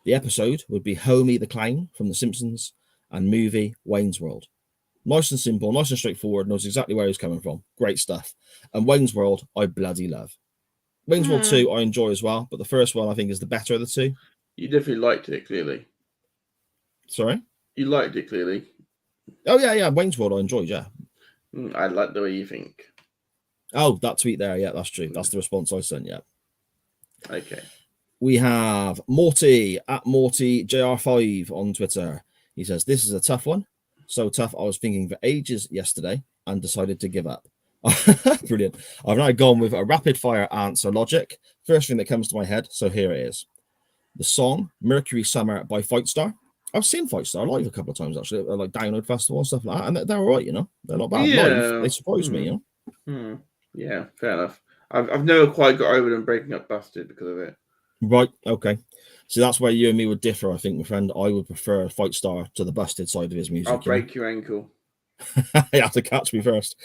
The episode would be Homie the Clown from The Simpsons, and movie Wayne's World. Nice and simple, nice and straightforward, knows exactly where he's coming from. Great stuff. And Wayne's World, I bloody love. Wayne's World 2, I enjoy as well, but the first one I think is the better of the two.
You definitely liked it, clearly.
Sorry?
You liked it, clearly.
Oh, yeah. Wayne's World I enjoyed, yeah.
I like the way you think.
Oh, that tweet there, yeah, that's true. That's the response I sent, yeah.
Okay.
We have Morty at MortyJR5 on Twitter. He says, this is a tough one. So tough, I was thinking for ages yesterday and decided to give up. Brilliant. I've now gone with a rapid fire answer logic. First thing that comes to my head, so here it is. The song Mercury Summer by Fightstar. I've seen Fightstar live a couple of times, actually, like Download Festival and stuff like that, and they're all right, you know. They're not bad live. They surprise me, you
know. Yeah, fair enough. I've never quite got over them breaking up Busted because of it.
Right, okay. So that's where you and me would differ, I think, my friend. I would prefer Fightstar to the Busted side of his music.
I'll break your ankle.
You have to catch me first.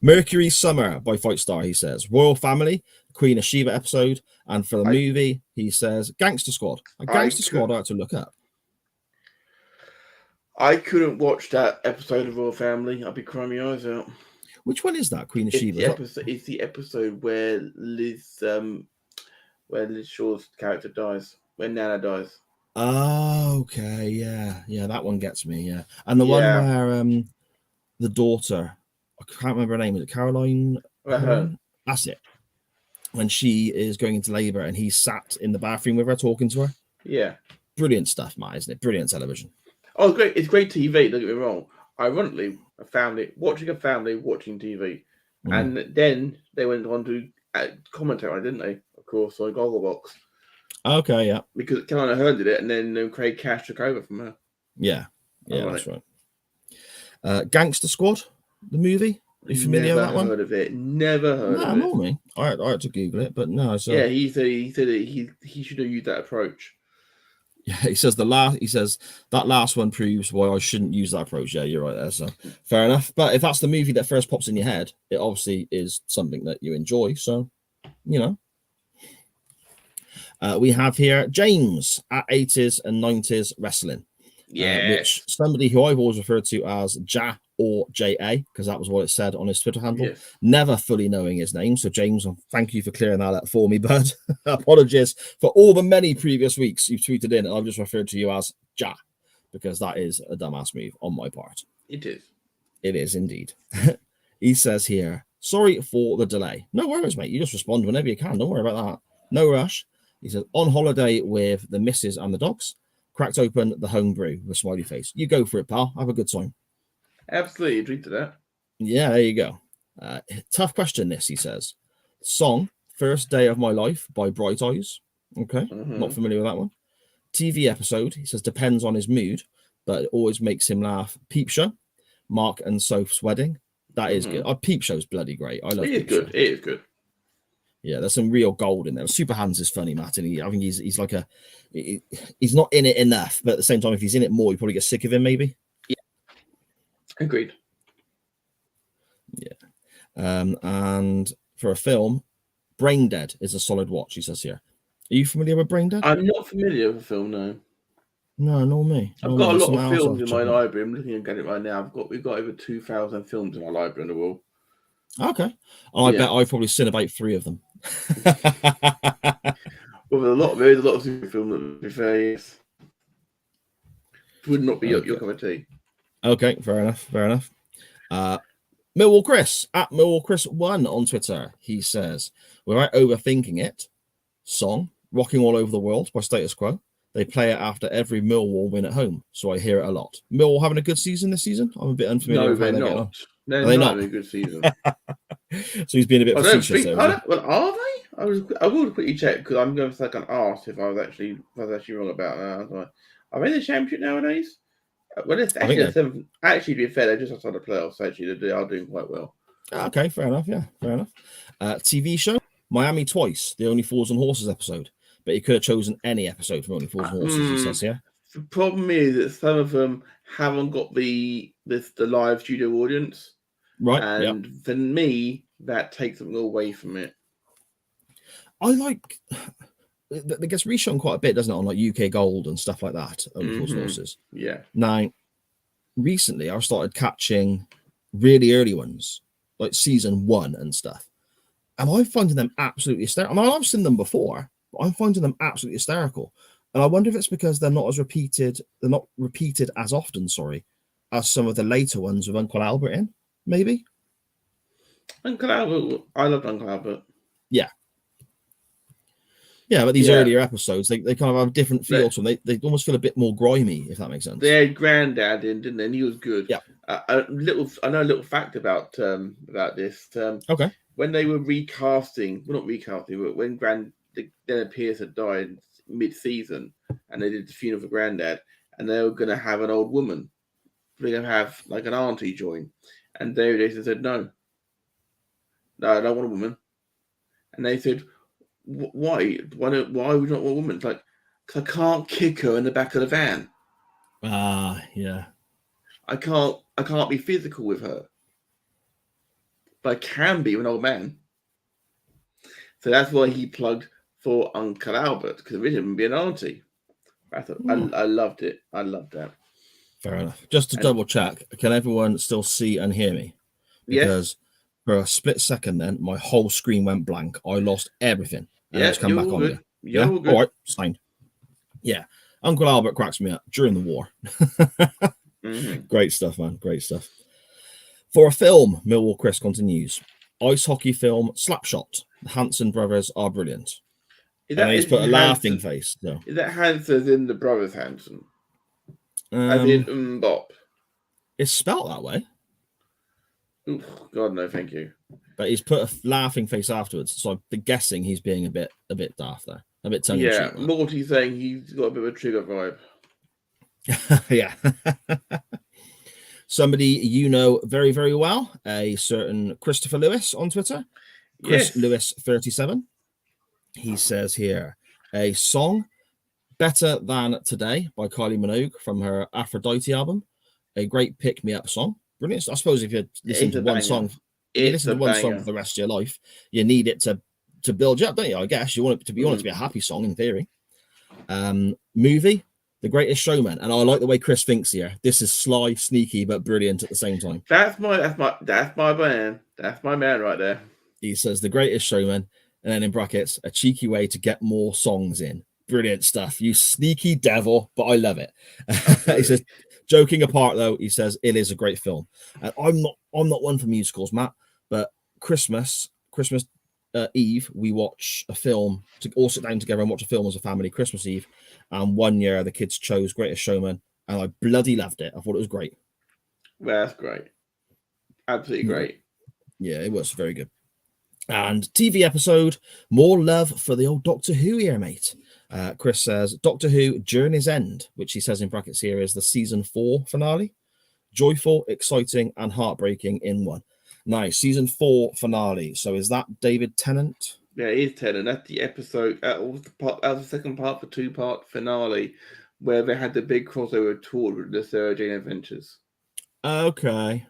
Mercury Summer by Fightstar, he says. Royal Family, Queen of Sheba episode. And for the movie, he says Gangster Squad. A Gangster Squad I had to look up.
I couldn't watch that episode of Royal Family. I'd be crying my eyes out.
Which one is that, Queen of Sheba?
It's the episode where Liz Shaw's character dies, when Nana dies.
Oh, okay, yeah, that one gets me, yeah. And the one where the daughter, I can't remember her name, is it Caroline? That's it. When she is going into labour and he's sat in the bathroom with her talking to her.
Yeah.
Brilliant stuff, Matt, isn't it? Brilliant television.
Oh, it's great. It's great TV, don't get me wrong. Ironically, watching TV. And then they went on to commentate on it, didn't they? Of course, on Gogglebox.
Okay, yeah.
Because Caroline Aherne did it, and then Craig Cash took over from her.
Yeah,
Ironic.
that's right. Gangster Squad, the movie. Are you familiar with that one?
Never heard of it. Never heard of it.
Nor me. I had to Google it, but no. So
yeah, he said he should have used that approach.
yeah, he says that last one proves why I shouldn't use that approach. Yeah, you're right there. So fair enough. But if that's the movie that first pops in your head, it obviously is something that you enjoy. So, you know. We have here James at 80s and 90s wrestling. Which somebody who I've always referred to as Ja or JA, because that was what it said on his Twitter handle, never fully knowing his name. So, James, thank you for clearing that up for me, bud. Apologies for all the many previous weeks you've tweeted in, and I've just referred to you as Ja, because that is a dumbass move on my part.
It is.
It is indeed. He says here, sorry for the delay. No worries, mate. You just respond whenever you can. Don't worry about that. No rush. He says, on holiday with the missus and the dogs. Cracked open the home brew with a smiley face. You go for it, pal. Have a good time.
Absolutely. Drink to that.
Yeah, there you go. Tough question, this, he says. Song, First Day of My Life by Bright Eyes. Okay, not familiar with that one. TV episode, he says, depends on his mood, but it always makes him laugh. Peep Show, Mark and Soph's wedding. That is good. Peep Show's bloody great. I love Peep Show.
It is good.
Yeah, there's some real gold in there. Super Hans is funny, Matt, and I think he's like he's not in it enough, but at the same time, if he's in it more, you probably get sick of him, maybe.
Yeah, agreed.
Yeah, and for a film, Brain Dead is a solid watch. He says here. Are you familiar with Brain Dead?
I'm not familiar with the film, no.
No, nor me.
I've got a lot of films in my library. I'm looking at it right now. We've got over 2,000 films in my library on the wall.
Okay, I bet I've probably seen about 3 of them.
Well, there's a lot of film that would be fair. Would not be your cup of tea.
Okay, fair enough. Millwall Chris at Millwall Chris 1 on Twitter. He says, without overthinking it, song "Rocking All Over the World" by Status Quo. They play it after every Millwall win at home, so I hear it a lot. Millwall having a good season this season? I'm a bit unfamiliar with how they're getting on.
They're not having a good season.
So he's being a bit facetious there.
Well, are they? I will quickly check because I'm going to say I can ask if I was actually wrong about that. Are they the championship nowadays? Well, it's actually the 7th. Actually, to be fair, they're just outside the playoffs. Actually, they are doing quite well.
Okay, fair enough. Yeah, fair enough. TV show Miami Twice, the Only Fools and Horses episode, but he could have chosen any episode from Only Fools and Horses. He says, yeah.
The problem is that some of them haven't got the live studio audience.
Right.
And for me, that takes something away from it.
I like that gets reshot quite a bit, doesn't it, on like UK Gold and stuff like that. Only Fools and Horses.
Yeah.
Now, recently I started catching really early ones, like season 1 and stuff. And I'm finding them absolutely hysterical. I mean, I've seen them before, but I'm finding them absolutely hysterical. And I wonder if it's because they're not repeated as often, as some of the later ones with Uncle Albert in. Maybe
Uncle Albert. I loved Uncle Albert.
Yeah, but these earlier episodes, they kind of have a different feel to them. They almost feel a bit more grimy, if that makes sense.
They had Granddad in, didn't they? And he was good.
Yeah.
I know a little fact about this.
Okay.
When they were recasting, well, not recasting, but when Dennis Pierce had died mid-season, and they did the funeral for Granddad, and they were going to have an old woman. They're going to have like an auntie join. And David Jason said, no, I don't want a woman. And they said, why? Why would you not want a woman? It's like, because I can't kick her in the back of the van.
Yeah.
I can't be physical with her. But I can be with an old man. So that's why he plugged for Uncle Albert, because originally would be an auntie. I loved it. I loved that.
Fair enough. Just to double check, can everyone still see and hear me? Because for a split second, then my whole screen went blank. I lost everything. And it's come back on you.
Yeah, all Is that Hanson in the brothers Hanson? As in Bop.
It's spelt that way.
Oof, God, no, thank you.
But he's put a laughing face afterwards, so I'm guessing he's being a bit daft there. A bit tongue in
Yeah,
cheek.
Morty's saying he's got a bit of a trigger vibe.
Yeah. Somebody you know very, very well, a certain Christopher Lewis on Twitter, Chris
Yes.
Lewis 37. He says here, a song Better Than Today by Kylie Minogue from her Aphrodite album. A great pick-me-up song. Brilliant. I suppose if you listen
It's
to
a
one
banger.
song,
It's a
for
banger.
the rest of your life, you need it to build you up, don't you? I guess you want it to be a happy song in theory. Movie, The Greatest Showman, and I like the way Chris thinks here. This is sly, sneaky, but brilliant at the same time.
That's my man. That's my man right there.
He says The Greatest Showman, and then in brackets, a cheeky way to get more songs in. Brilliant stuff, you sneaky devil, but I love it. He says, joking apart though, he says it is a great film. And I'm not one for musicals, Matt, but Christmas Eve, we watch a film to all sit down together and watch a film as a family Christmas Eve. And one year the kids chose Greatest Showman, and I bloody loved it. I thought it was great.
Well, that's great. Absolutely great.
Yeah, it was very good. And TV episode, more love for the old Doctor Who here, mate. Chris says Doctor Who Journey's End, which he says in brackets here is the season 4 finale. Joyful, exciting, and heartbreaking in one. Nice. Season 4 finale. So is that David Tennant?
Yeah, it is Tennant. That's the episode. That was the second part for 2-part finale, where they had the big crossover tour with the Sarah Jane Adventures.
Okay.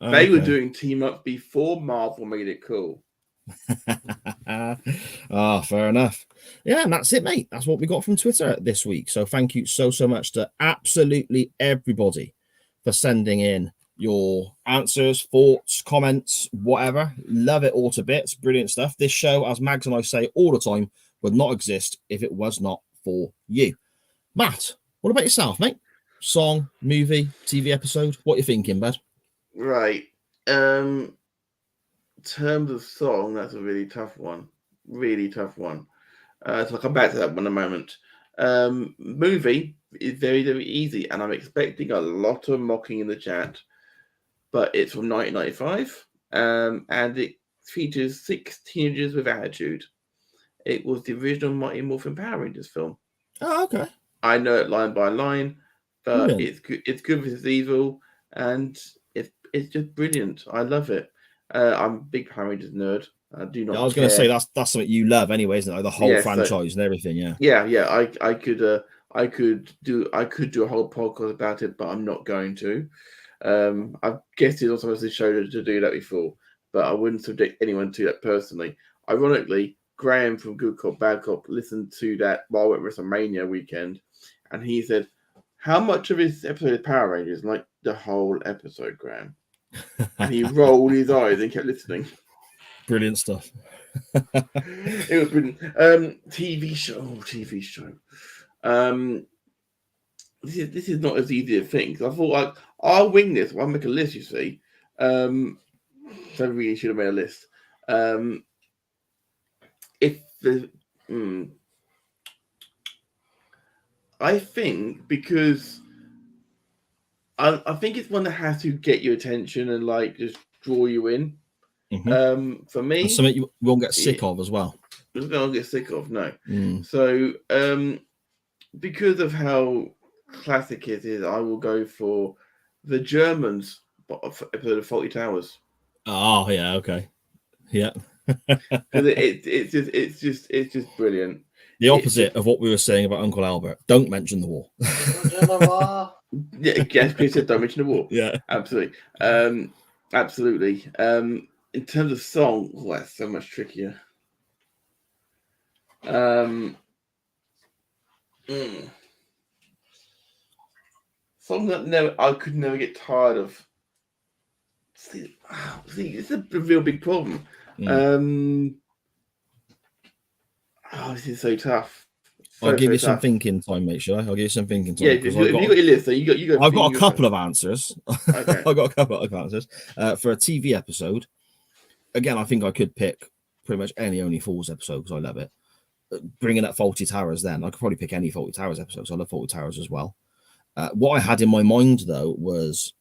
They were doing team up before Marvel made it cool.
Fair enough. Yeah, and that's it, mate. That's what we got from Twitter this week. So thank you so much to absolutely everybody for sending in your answers, thoughts, comments, whatever. Love it all to bits. Brilliant stuff. This show, as Mags and I say all the time, would not exist if it was not for you. Matt, what about yourself, mate? Song, movie, TV episode? What you thinking, bud?
Right. Terms of song, that's a really tough one. Really tough one. So I'll come back to that one in a moment. Movie is very, very easy, and I'm expecting a lot of mocking in the chat. But it's from 1995, and it features 6 teenagers with attitude. It was the original Mighty Morphin Power Rangers film.
Oh, okay.
I know it line by line, but
Brilliant.
it's good. It's good versus evil, and it's just brilliant. I love it. I'm a big Power Rangers nerd. I do not.
I was going to say that's something you love, anyway, isn't it? Like the whole franchise and everything. Yeah.
Yeah. I could do a whole podcast about it, but I'm not going to. I've guessed it on some of the show to do that before, but I wouldn't subject anyone to that personally. Ironically, Graham from Good Cop Bad Cop listened to that while we were at WrestleMania weekend, and he said, "How much of this episode is Power Rangers?" Like the whole episode, Graham. And he rolled his eyes and kept listening.
Brilliant stuff.
It was brilliant. TV show. This is not as easy a thing. I thought I'll wing this. I'll make a list. You see, so I really should have made a list. I think because I think it's one that has to get your attention and like just draw you in.
Mm-hmm.
For me,
and something you won't get sick of as well.
I'm gonna get sick of no. So because of how classic it is, I will go for the Germans episode of Faulty Towers.
Oh yeah, okay, yeah.
it's just brilliant.
The opposite of what we were saying about Uncle Albert. Don't mention the war.
Yeah, yes, Chris said don't mention the war.
Yeah,
absolutely, absolutely. In terms of song, that's so much trickier. Song that I could never get tired of. See, it's a real big problem. This is so tough.
I'll give you some thinking time, mate. Should I? I'll give you some thinking time.
Yeah, you got your list. So you go.
I've got a couple of answers.
Okay.
I've got a couple of answers for a TV episode. Again, I think I could pick pretty much any Only Fools episode because I love it. Bringing up Faulty Towers, then I could probably pick any Faulty Towers episode. So I love Faulty Towers as well. What I had in my mind though was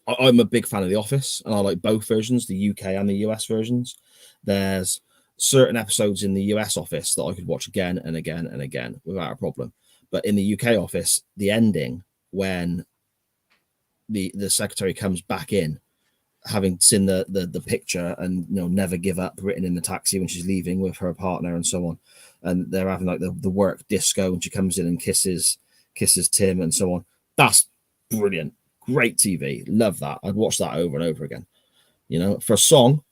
I'm a big fan of The Office, and I like both versions, the UK and the US versions. There's certain episodes in the US office that I could watch again and again and again without a problem. But in the UK office, the ending when the secretary comes back in, having seen the picture and never give up written in the taxi when she's leaving with her partner and so on, and they're having like the work disco and she comes in and kisses Tim and so on. That's brilliant. Great TV. Love that. I'd watch that over and over again. For a song,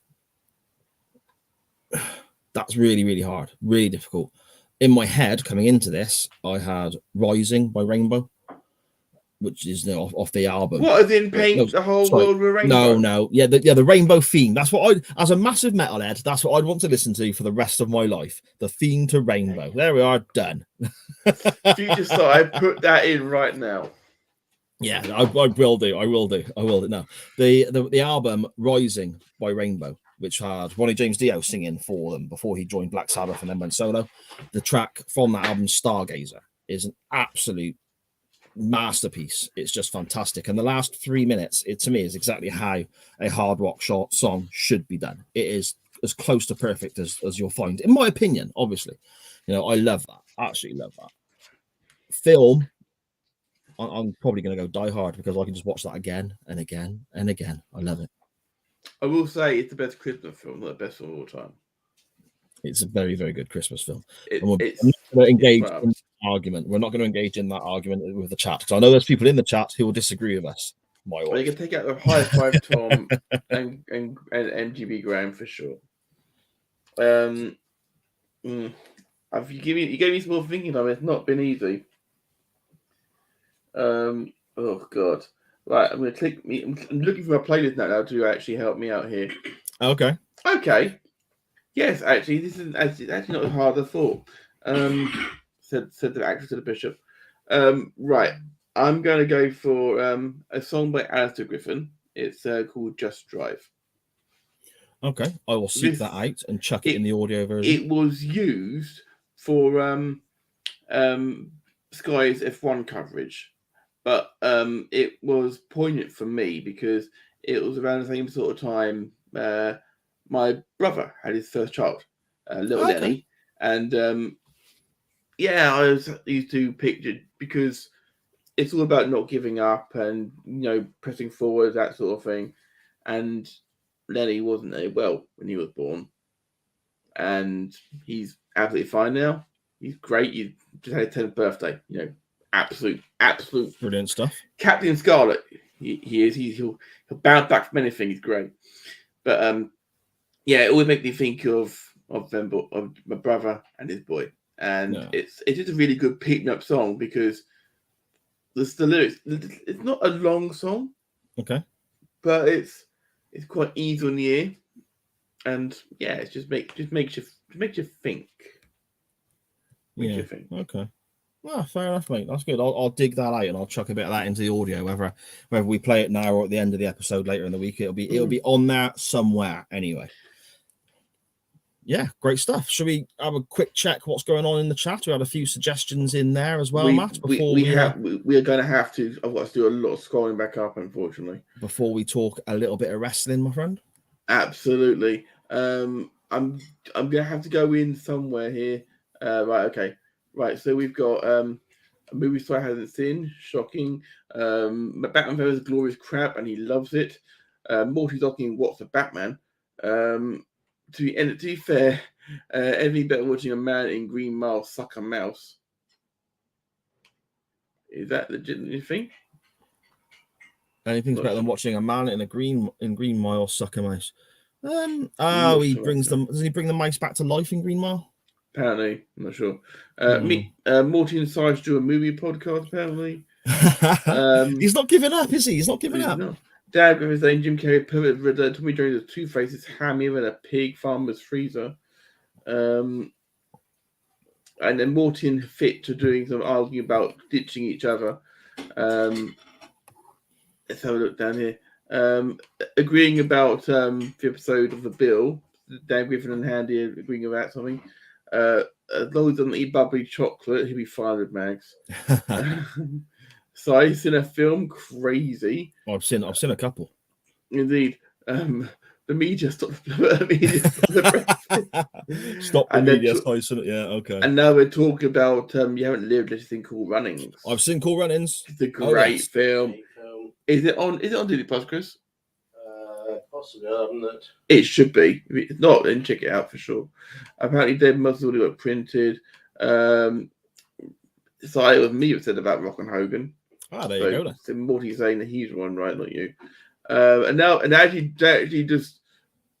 that's really, really hard, really difficult. In my head, coming into this, I had Rising by Rainbow, which is off the album.
What, as in paint the whole world with rainbow?
No. Yeah, the Rainbow theme. That's what as a massive metalhead, that's what I'd want to listen to for the rest of my life. The theme to Rainbow. There we are, done.
Future Star, I put that in right now.
Yeah, I will do. I will do. No, the album Rising by Rainbow, which had Ronnie James Dio singing for them before he joined Black Sabbath and then went solo. The track from that album, Stargazer, is an absolute masterpiece. It's just fantastic. And the last 3 minutes, to me, is exactly how a hard rock short song should be done. It is as close to perfect as you'll find, in my opinion, obviously. I love that. Absolutely love that. Film, I'm probably going to go Die Hard because I can just watch that again and again and again. I love it.
I will say it's the best Christmas film, not the best of all time.
It's a very, very good Christmas film.
It's
not going to engage in that argument. We're not going to engage in that argument with the chat because I know there's people in the chat who will disagree with us.
Well, you can take out the high five, Tom, and MGB Graham for sure. You gave me some more thinking time. It's not been easy. Oh God! Right, I'm going to click. I'm looking for my playlist now to actually help me out here.
Okay.
Yes, actually, this is actually not as hard as I thought. Said the actress to the bishop. Right, I'm going to go for a song by Alistair Griffin. It's called "Just Drive."
Okay, I will seek that out and chuck it in the audio version.
It was used for Sky's F1 coverage, but it was poignant for me because it was around the same sort of time my brother had his first child, little Lenny, and I was used to picture because it's all about not giving up and pressing forward, that sort of thing, and Lenny wasn't very well when he was born, and he's absolutely fine now. He's great. He just had his 10th birthday. Absolute
brilliant stuff.
Captain Scarlet. He is. He'll bounce back from anything. He's great. But it always makes me think of my brother and his boy, and it's just a really good pick up song because the lyrics. It's not a long song.
Okay.
But it's quite easy on the ear, and it just makes you think. Makes you think.
Okay. Well, fair enough, mate. That's good. I'll dig that out and I'll chuck a bit of that into the audio, whether we play it now or at the end of the episode later in the week. It'll be on there somewhere anyway. Yeah, great stuff. Should we have a quick check what's going on in the chat? We had a few suggestions in there as well, Matt.
We are going to have to. I've got to do a lot of scrolling back up, unfortunately. Before
we talk a little bit of wrestling, my friend.
Absolutely. I'm going to have to go in somewhere here. Right. Okay. Right. So we've got a movie star hasn't seen. Shocking. Batman vs. Glorious crap, and he loves it. Morty's talking What's a Batman. To be fair, anything better watching a man in Green Mile suck a mouse. Is that legitimately a thing?
Anything's better than watching a man in Green Mile suck a mouse. He brings them. Does he bring the mice back to life in Green Mile?
Apparently, I'm not sure. Morty and Sarge do a movie podcast. Apparently,
he's not giving up, is he? He's not giving up.
Not. Dad with his name, Jim Carrey, Pervert Riddler, Tommy Jones, Two Faces, Hammy, and a pig, Farmer's Freezer. And then Morty and Fit to doing some arguing about ditching each other. Let's have a look down here. Agreeing about the episode of The Bill. Dan Griffin and Handy agreeing about something. As long as he doesn't eat bubbly chocolate, he'll be fine with Mags. So I've seen a film, Crazy.
I've seen a couple.
Indeed. The the media stopped the media stopped the press.
Stop the
And then
media.
to-
Yeah, okay.
And now we're talking about you haven't lived this thing called Runnings.
I've seen Cool Runnings.
It's a great
yes.
film. Is it on Disney Plus, Chris?
Possibly, I'm not.
It should be. If it's not, then check it out for sure. Apparently, Dave must have already got printed. So it was me that said about Rock and Hogan.
Ah, there you go. Then.
So Morty's saying that he's one, right? Not you. And actually just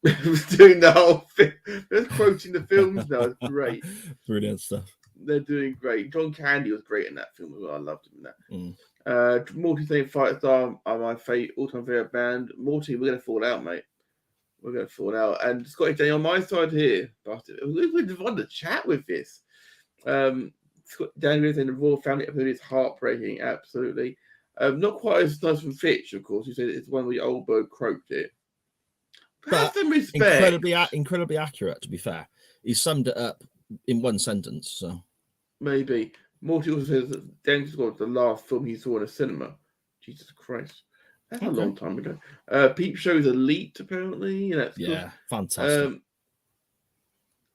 was doing the whole thing. They're quoting the films now. It's great.
Brilliant stuff.
They're doing great. John Candy was great in that film as well. I loved him in that.
Mm.
Morty saying Fight Star are my all-time favorite band. Morty, we're gonna fall out, mate. We're gonna fall out. And Scotty Day on my side here. We've won the chat with this. Dan saying the Royal Family episode is heartbreaking. Absolutely. Not quite as nice from Fitch, of course. He said it's one where the old bird croaked it. Have some respect.
Incredibly accurate. To be fair, he summed it up in one sentence. So
maybe. Morty also says that Dan was the last film he saw in a cinema. Jesus Christ. That's a long time ago. Peep Show's Elite, apparently. That's
yeah, fantastic.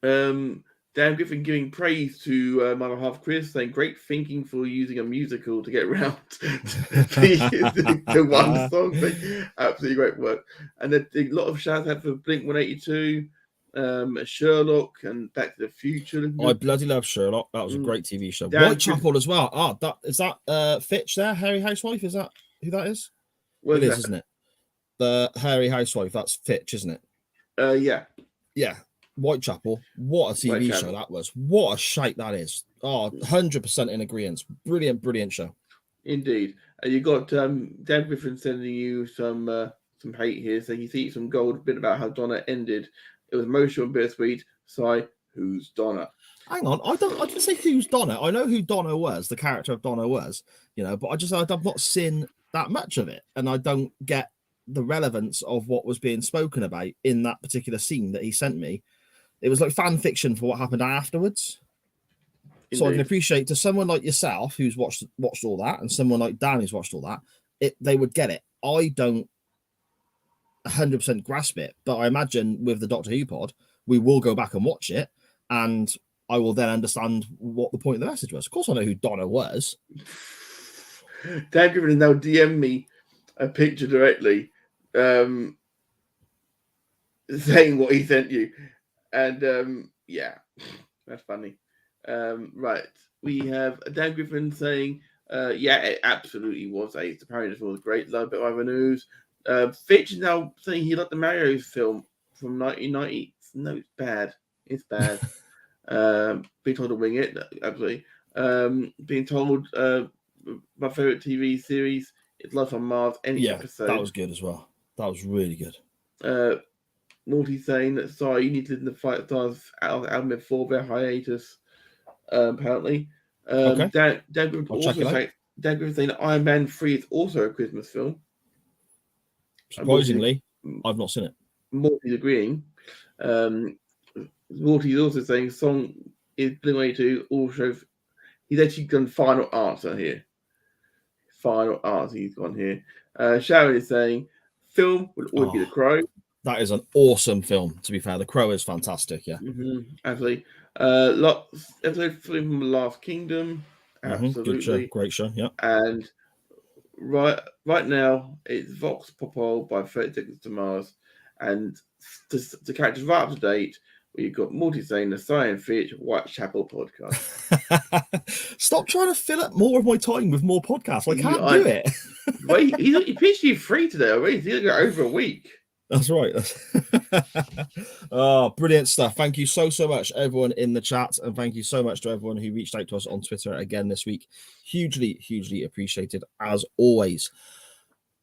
Dan Griffin giving praise to my other half Chris, saying great thinking for using a musical to get around the one song thing. Absolutely great work. And a lot of shouts out for Blink 182. Sherlock and Back to the Future.
I bloody love Sherlock. That was a great TV show. Whitechapel as well. Is that Fitch there? Hairy Housewife? Is that who that is? It is, isn't it? The Hairy Housewife. That's Fitch, isn't it?
Yeah.
Yeah. Whitechapel. What a TV show that was. What a shite that is. 100% in agreement. Brilliant show. Indeed.
You got Dan Griffin sending you some hate here, saying you see some gold bit about how Donna ended. It was emotional and bittersweet. Sigh, who's Donna?
Hang on, I didn't say who's Donna. I know who Donna was, the character of Donna was, but I've not seen that much of it, and I don't get the relevance of what was being spoken about in that particular scene that he sent me. It was like fan fiction for what happened afterwards. Indeed. So I can appreciate to someone like yourself who's watched all that, and someone like Dan who's watched all that, they would get it. I don't 100% grasp it, but I imagine with the Doctor Who pod, we will go back and watch it, and I will then understand what the point of the message was. Of course, I know who Donna was.
Dan Griffin has now DM me a picture directly, saying what he sent you, and yeah, that's funny. Right, we have Dan Griffin saying, yeah, it absolutely was. It's apparently it was great. Love it. Other news. Fitch is now saying he liked the Mario film from 1990. No, it's bad. It's bad. Being told to wing it, absolutely. Being told my favorite TV series is Life on Mars. Any episode.
That was good as well. That was really good.
Morty saying that sorry, you need to listen to Fight Stars album before their hiatus. Apparently. Dan Griffin also saying that Iron Man 3 is also a Christmas film.
Surprisingly, I've not seen it.
Morty's agreeing. Morty's also saying song is Blink-182 also. He's actually gone final answer here. Final answer he's gone here. Sharon is saying film would always be The Crow.
That is an awesome film, to be fair. The Crow is fantastic, yeah.
Absolutely. Episode from The Last Kingdom. Absolutely.
Good show. Great show, yeah.
And right now, it's Vox Popol by 30 Seconds to Mars. And to catch us right up to date, we've got Morty saying the Science Fitch Whitechapel podcast.
Stop trying to fill up more of my time with more podcasts. I can't do it.
Wait, he pitched you free today already. He's got over a week.
That's right. Brilliant stuff. Thank you so much, everyone in the chat. And thank you so much to everyone who reached out to us on Twitter again this week. Hugely appreciated, as always.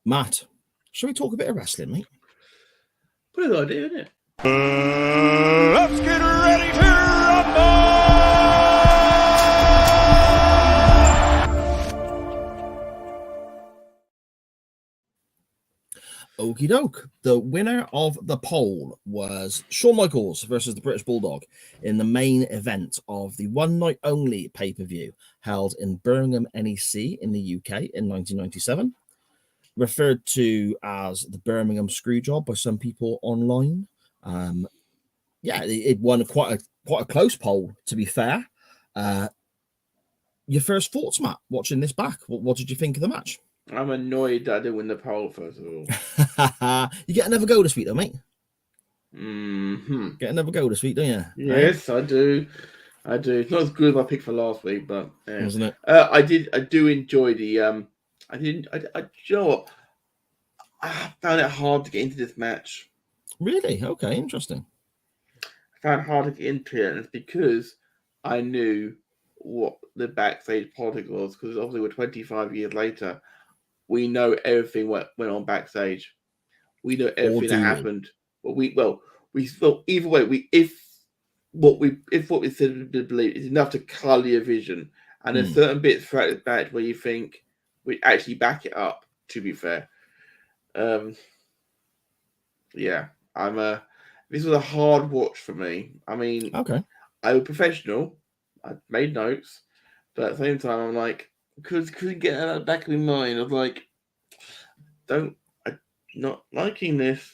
Matt, shall we talk a bit of wrestling, mate?
Pretty good idea, isn't it?
Let's get ready to rumble!
Okie doke. The winner of the poll was Shawn Michaels versus the British Bulldog in the main event of the one night only pay-per-view held in Birmingham, NEC in the UK in 1997. referred to as the Birmingham Screwjob by some people online. It won quite a close poll, to be fair. Your first thoughts, Matt, watching this back? What did you think of the match?
I'm annoyed that I didn't win the poll, first of all.
You get another go this week, though, mate.
Mm-hmm.
Get another go this week, don't you?
Yes, I do. It's not as good as my pick for last week, but yeah.
Wasn't it?
I do enjoy the. You know what? I found it hard to get into this match.
Really? Okay, interesting.
I found it hard to get into it, and it's because I knew what the backstage politics was. Because obviously, we're 25 years later, we know everything went on backstage. We know everything that happened. But either way, if what we said we believe is enough to colour your vision, and there's certain bits throughout the match where you think we actually back it up. To be fair, this was a hard watch for me. I mean, okay, I was professional. I made notes, but at the same time, I'm like, couldn't get out of the back of my mind. I was like, I'm not liking this.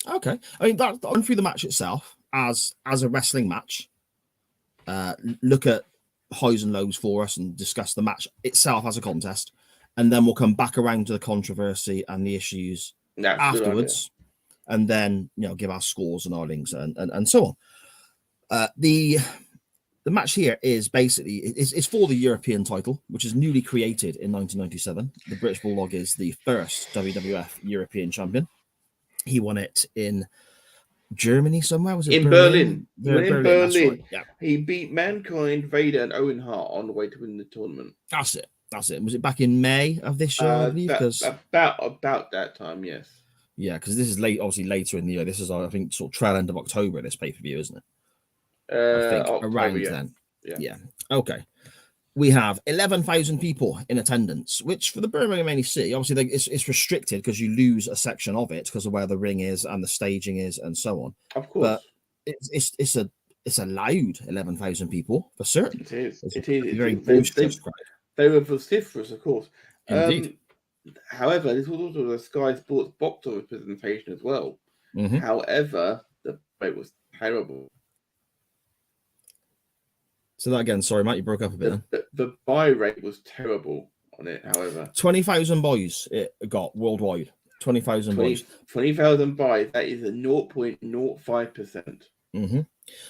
Okay, I mean, that on through the match itself as a wrestling match. Look at highs and lows for us and discuss the match itself as a contest, and then we'll come back around to the controversy and the issues afterwards, and then give our scores and our links and so on. The match here is basically it's for the European title, which is newly created in 1997. The British Bulldog is the first WWF European champion. He won it in Germany somewhere. Was it
in Berlin?
Berlin.
Right. Yeah. He beat Mankind, Vader, and Owen Hart on the way to win the tournament.
That's it. Was it back in May of this year? I believe,
about that time, yes.
Yeah, because this is obviously later in the year. This is, I think, sort of trail end of October. This pay per view, isn't it? I think October, around then. Yeah. Okay. We have 11,000 people in attendance, which for the Birmingham NEC, obviously it's restricted because you lose a section of it because of where the ring is and the staging is and so on.
Of course,
but it's a loud 11,000 people for certain.
It is.
It's
very boisterous. They were vociferous, of course.
Indeed.
However, this was also a Sky Sports box office presentation as well.
Mm-hmm.
However, the rate was terrible.
So that again, sorry, Matt, you broke up a bit.
The buy rate was terrible on it. However,
20,000 buys it got worldwide. 20,000 buys.
20,000 buys. That is a 0.05%.
Mm-hmm.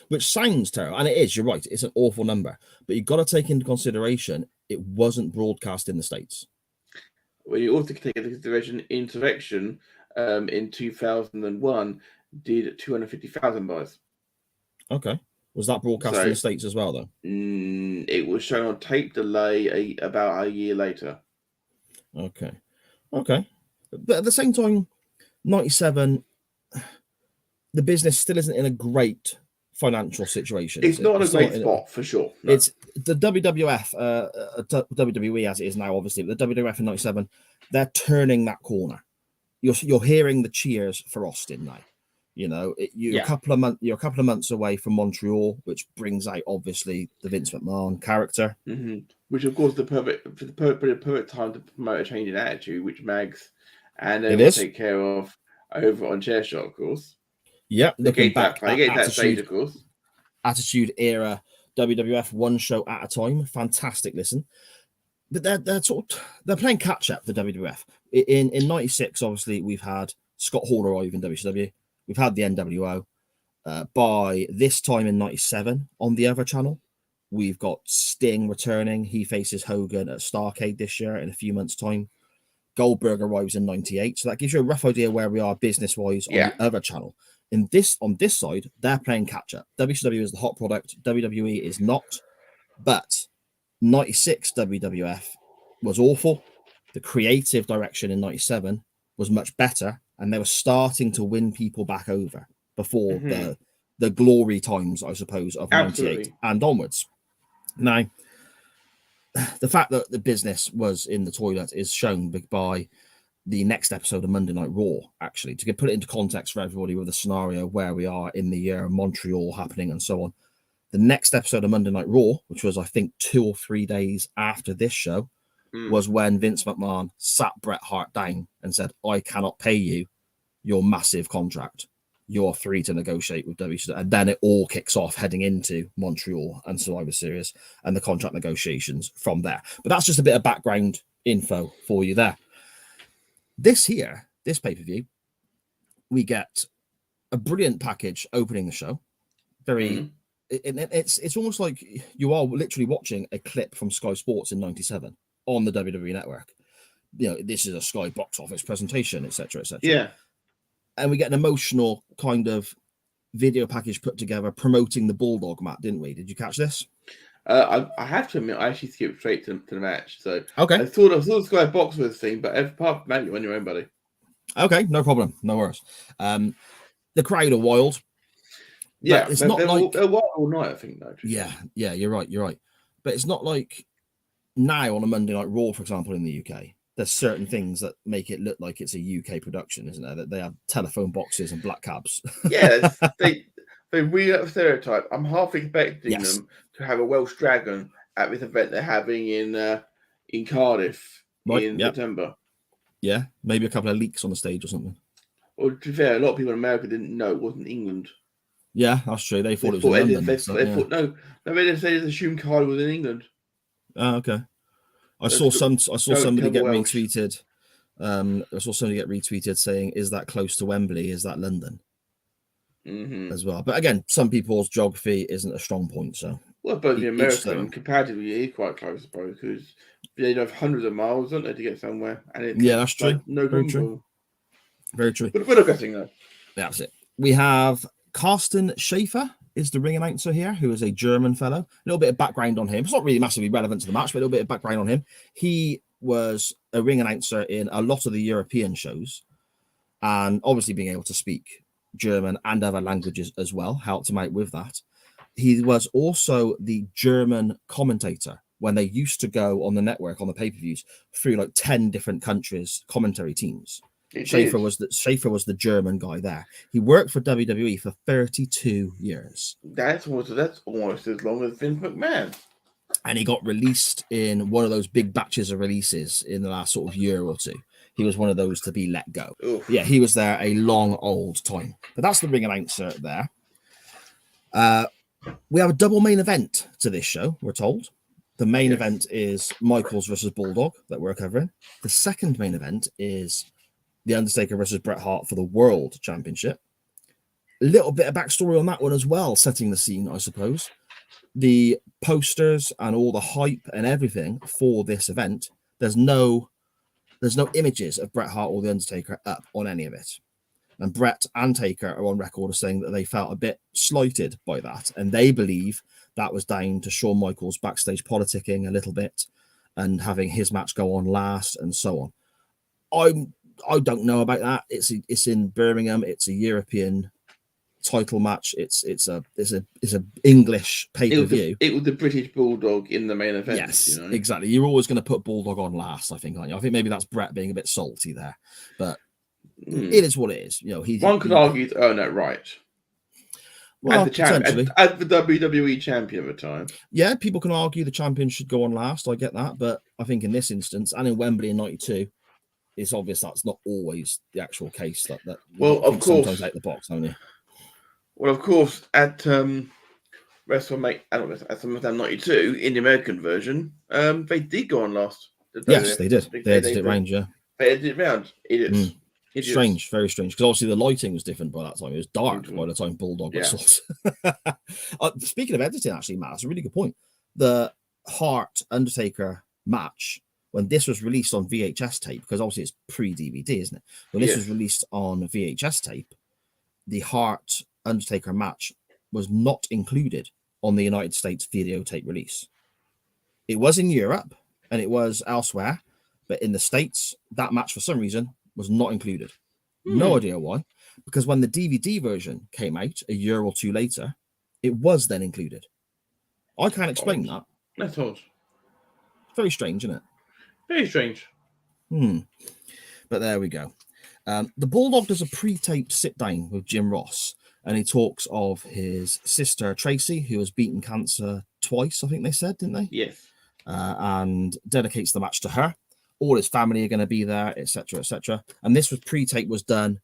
Which sounds terrible, and it is. You're right. It's an awful number, but you've got to take into consideration it wasn't broadcast in the States.
Well, you also take into consideration Insurrection in 2001 did 250,000 buys.
Okay. Was that broadcast in the States as well, though?
It was shown on tape delay about a year later.
Okay. But at the same time, 97, the business still isn't in a great financial situation.
It's not a great spot, for sure. No.
It's the WWF, WWE as it is now, obviously, but the WWF in 97, they're turning that corner. You're hearing the cheers for Austin now. You're a couple of months away from Montreal, which brings out obviously the Vince McMahon character,
which of course the perfect time to promote a change in attitude, which Mags and they will take care of over on Chairshot, of course.
Yeah, looking back
at that stage, of course.
Attitude Era WWF, one show at a time, fantastic. Listen, but they're playing catch up. The WWF in '96, obviously we've had Scott Hall arrive in WCW. We've had the NWO. By this time in 97 on the other channel, we've got Sting returning. He faces Hogan at Starrcade this year in a few months' time. Goldberg arrives in 98. So that gives you a rough idea where we are business-wise on the other channel. On this side, they're playing catch-up. WCW is the hot product. WWE is not. But 96 WWF was awful. The creative direction in 97 was much better. And they were starting to win people back over before the glory times, I suppose, of 98 and onwards. Now, the fact that the business was in the toilet is shown by the next episode of Monday Night Raw, actually, to put it into context for everybody with the scenario where we are in the year, Montreal happening and so on. The next episode of Monday Night Raw, which was, I think, 2 or 3 days after this show, was when Vince McMahon sat Bret Hart down and said, I cannot pay you your massive contract. You're free to negotiate with WCW. And then it all kicks off heading into Montreal and Survivor Series and the contract negotiations from there. But that's just a bit of background info for you there. This pay-per-view, we get a brilliant package opening the show. It's almost like you are literally watching a clip from Sky Sports in '97 on the WWE Network. This is a Sky box office presentation, etc., etc.
Yeah,
and we get an emotional kind of video package put together promoting the Bulldog match, didn't we? Did you catch this?
I have to admit, I actually skipped straight to the match. So
okay,
I saw the Sky box office thing, but apart from that, you're on your own, buddy.
Okay, no problem, no worries. The crowd are wild.
Yeah,
it's not like
they're wild all night, I think. Though.
Yeah, you're right. But it's not like now on a Monday Night Raw, for example, in the UK. There's certain things that make it look like it's a UK production, isn't there? That they have telephone boxes and black cabs.
Yeah, they really up stereotype. I'm half expecting them to have a Welsh dragon at this event they're having in Cardiff in September.
Yeah, maybe a couple of leaks on the stage or something.
Well, to be fair, a lot of people in America didn't know it wasn't England.
Yeah, that's true. They thought it was in London.
They thought they just assumed Cardiff was in England.
Oh, okay. I saw somebody get retweeted. I saw somebody get retweeted saying, "Is that close to Wembley? Is that London?" As well. But again, some people's geography isn't a strong point. So,
well, both the American comparatively is quite close, bro, because they have hundreds of miles, don't they, to get somewhere? And
that's true.
Like, no, very true. Very true.
But
we're not guessing though.
That's it. We have Carsten Schaefer is the ring announcer here, who is a German fellow. A little bit of background on him. It's not really massively relevant to the match, but a little bit of background on him. He was a ring announcer in a lot of the European shows, and obviously being able to speak German and other languages as well helped him out with that. He was also the German commentator when they used to go on the network on the pay-per-views through like 10 different countries' commentary teams. Schaefer was the German guy there. He worked for WWE for 32 years.
That's almost as long as Vince McMahon.
And he got released in one of those big batches of releases in the last sort of year or two. He was one of those to be let go.
Oof.
Yeah, he was there a long old time. But that's the ring announcer there. We have a double main event to this show, we're told. The main event is Michaels versus Bulldog that we're covering. The second main event is The Undertaker versus Bret Hart for the World Championship. A little bit of backstory on that one as well, setting the scene, I suppose. The posters and all the hype and everything for this event, there's no images of Bret Hart or The Undertaker up on any of it. And Bret and Taker are on record as saying that they felt a bit slighted by that. And they believe that was down to Shawn Michaels backstage politicking a little bit and having his match go on last and so on. I don't know about that. It's in Birmingham. It's a European title match. It's a English pay-per-view.
It was the British Bulldog in the main event.
Yes, exactly. You're always going to put Bulldog on last, I think, aren't you? I think maybe that's Bret being a bit salty there, but it is what it is. One
could argue to earn that right.
Well,
as the WWE champion at the time. Yeah,
people can argue the champion should go on last. I get that, but I think in this instance and in Wembley in '92. It's obvious that's not always the actual case. That
well, of course,
sometimes out the box, don't you?
Well, of course, at WrestleMania, at SummerSlam '92 in the American version, they did go on last.
Yes, they did. They edited it round, yeah.
They edited it round. Idiots.
Strange, very strange. Because obviously the lighting was different by that time. It was dark by the time Bulldog was. Speaking of editing, actually, Matt, that's a really good point. The Hart Undertaker match, when this was released on VHS tape, because obviously it's pre-DVD, isn't it? When this was released on VHS tape, the Hart Undertaker match was not included on the United States videotape release. It was in Europe and it was elsewhere, but in the States, that match for some reason was not included. No idea why. Because when the DVD version came out a year or two later, it was then included. I can't explain that.
That's odd.
Very strange, isn't it?
Very strange.
But there we go. The Bulldog does a pre-taped sit-down with Jim Ross, and he talks of his sister, Tracy, who has beaten cancer twice, I think they said, didn't they?
Yes.
and dedicates the match to her. All his family are going to be there, etc., etc. And this pre-tape was done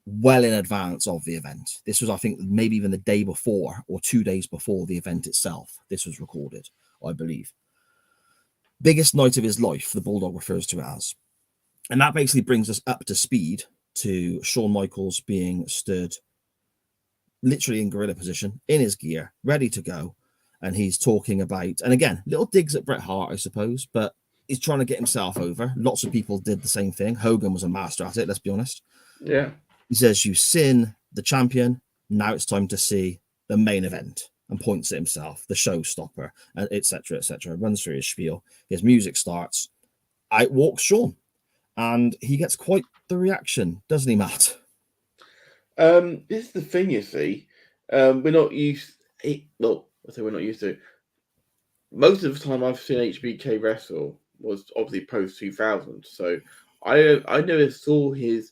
well in advance of the event. This was, I think, maybe even the day before or 2 days before the event itself. This was recorded, I believe. Biggest night of his life, the Bulldog refers to it as. And that basically brings us up to speed to Shawn Michaels being stood literally in gorilla position, in his gear, ready to go. And he's talking about, and again, little digs at Bret Hart, I suppose, but he's trying to get himself over. Lots of people did the same thing. Hogan was a master at it, let's be honest.
Yeah.
He says, "You sin the champion. Now it's time to see the main event," and points at himself, the showstopper, and etc., etc. Runs through his spiel. His music starts. Out walks Shawn, and he gets quite the reaction, doesn't he, Matt?
This is the thing, you see. We're not used. Well, I say we're not used to. Most of the time I've seen HBK wrestle was obviously post 2000, so I never saw his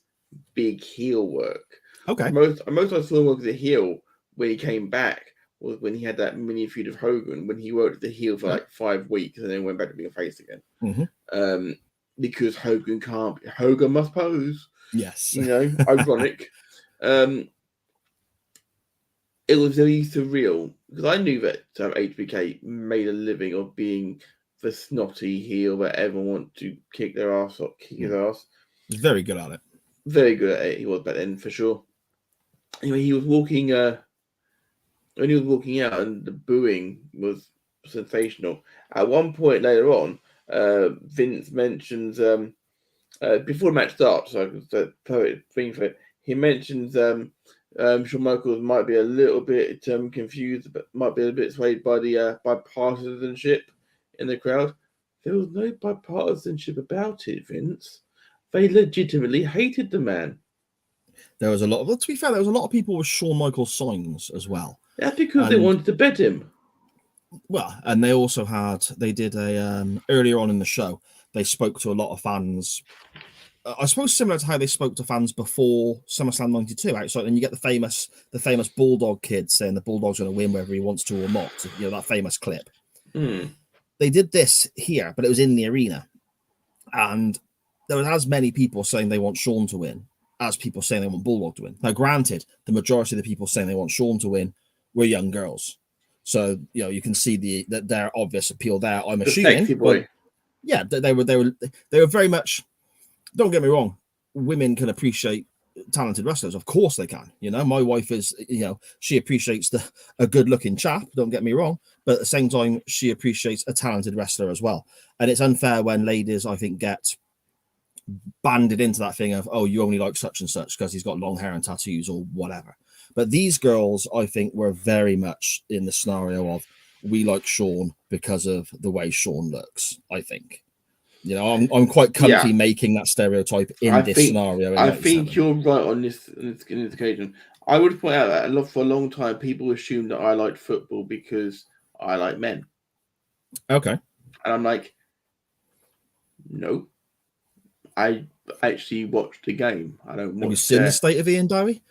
big heel work.
Okay.
Most I saw him work as a heel when he came back was when he had that mini feud of Hogan, when he worked as a heel for like 5 weeks and then went back to being a face again.
Mm-hmm.
Because Hogan must pose.
Yes.
You know, ironic. It was very surreal because I knew that HBK made a living of being the snotty heel that everyone wanted to kick their ass or kick his ass.
He's very good at it.
Very good at it. He was back then for sure. Anyway, he was walking. When he was walking out, and the booing was sensational. At one point later on, Vince mentions before the match starts. So the perfect thing for it. He mentions Shawn Michaels might be a little bit confused, but might be a bit swayed by the bipartisanship in the crowd. There was no bipartisanship about it, Vince. They legitimately hated the man.
There was a lot of, well, to be fair, there was a lot of people with Shawn Michaels signs as well.
That's because they wanted to bet him.
Well, and they also they did a, earlier on in the show, they spoke to a lot of fans. I suppose similar to how they spoke to fans before SummerSlam 92, outside, and you get the famous Bulldog kid saying the Bulldog's going to win whether he wants to or not. You know, that famous clip. They did this here, but it was in the arena. And there was as many people saying they want Shawn to win as people saying they want Bulldog to win. Now, granted, the majority of the people saying they want Shawn to win were young girls. So, you know, you can see their obvious appeal there. I'm assuming.
Sexy boy.
Yeah, they were very much, don't get me wrong, women can appreciate talented wrestlers. Of course they can. You know, my wife is, you know, she appreciates a good looking chap, don't get me wrong, but at the same time, she appreciates a talented wrestler as well. And it's unfair when ladies, I think, get banded into that thing of, oh, you only like such and such because he's got long hair and tattoos or whatever. But these girls, I think, were very much in the scenario of, we like Shawn because of the way Shawn looks, I think. You know, I'm quite comfy making that stereotype in this scenario.
I think you're right on this occasion. I would point out that for a long time, people assumed that I liked football because I like men.
Okay.
And I'm like, no. I actually watched the game. I don't watch.
Have you seen the state of Ian Dowie?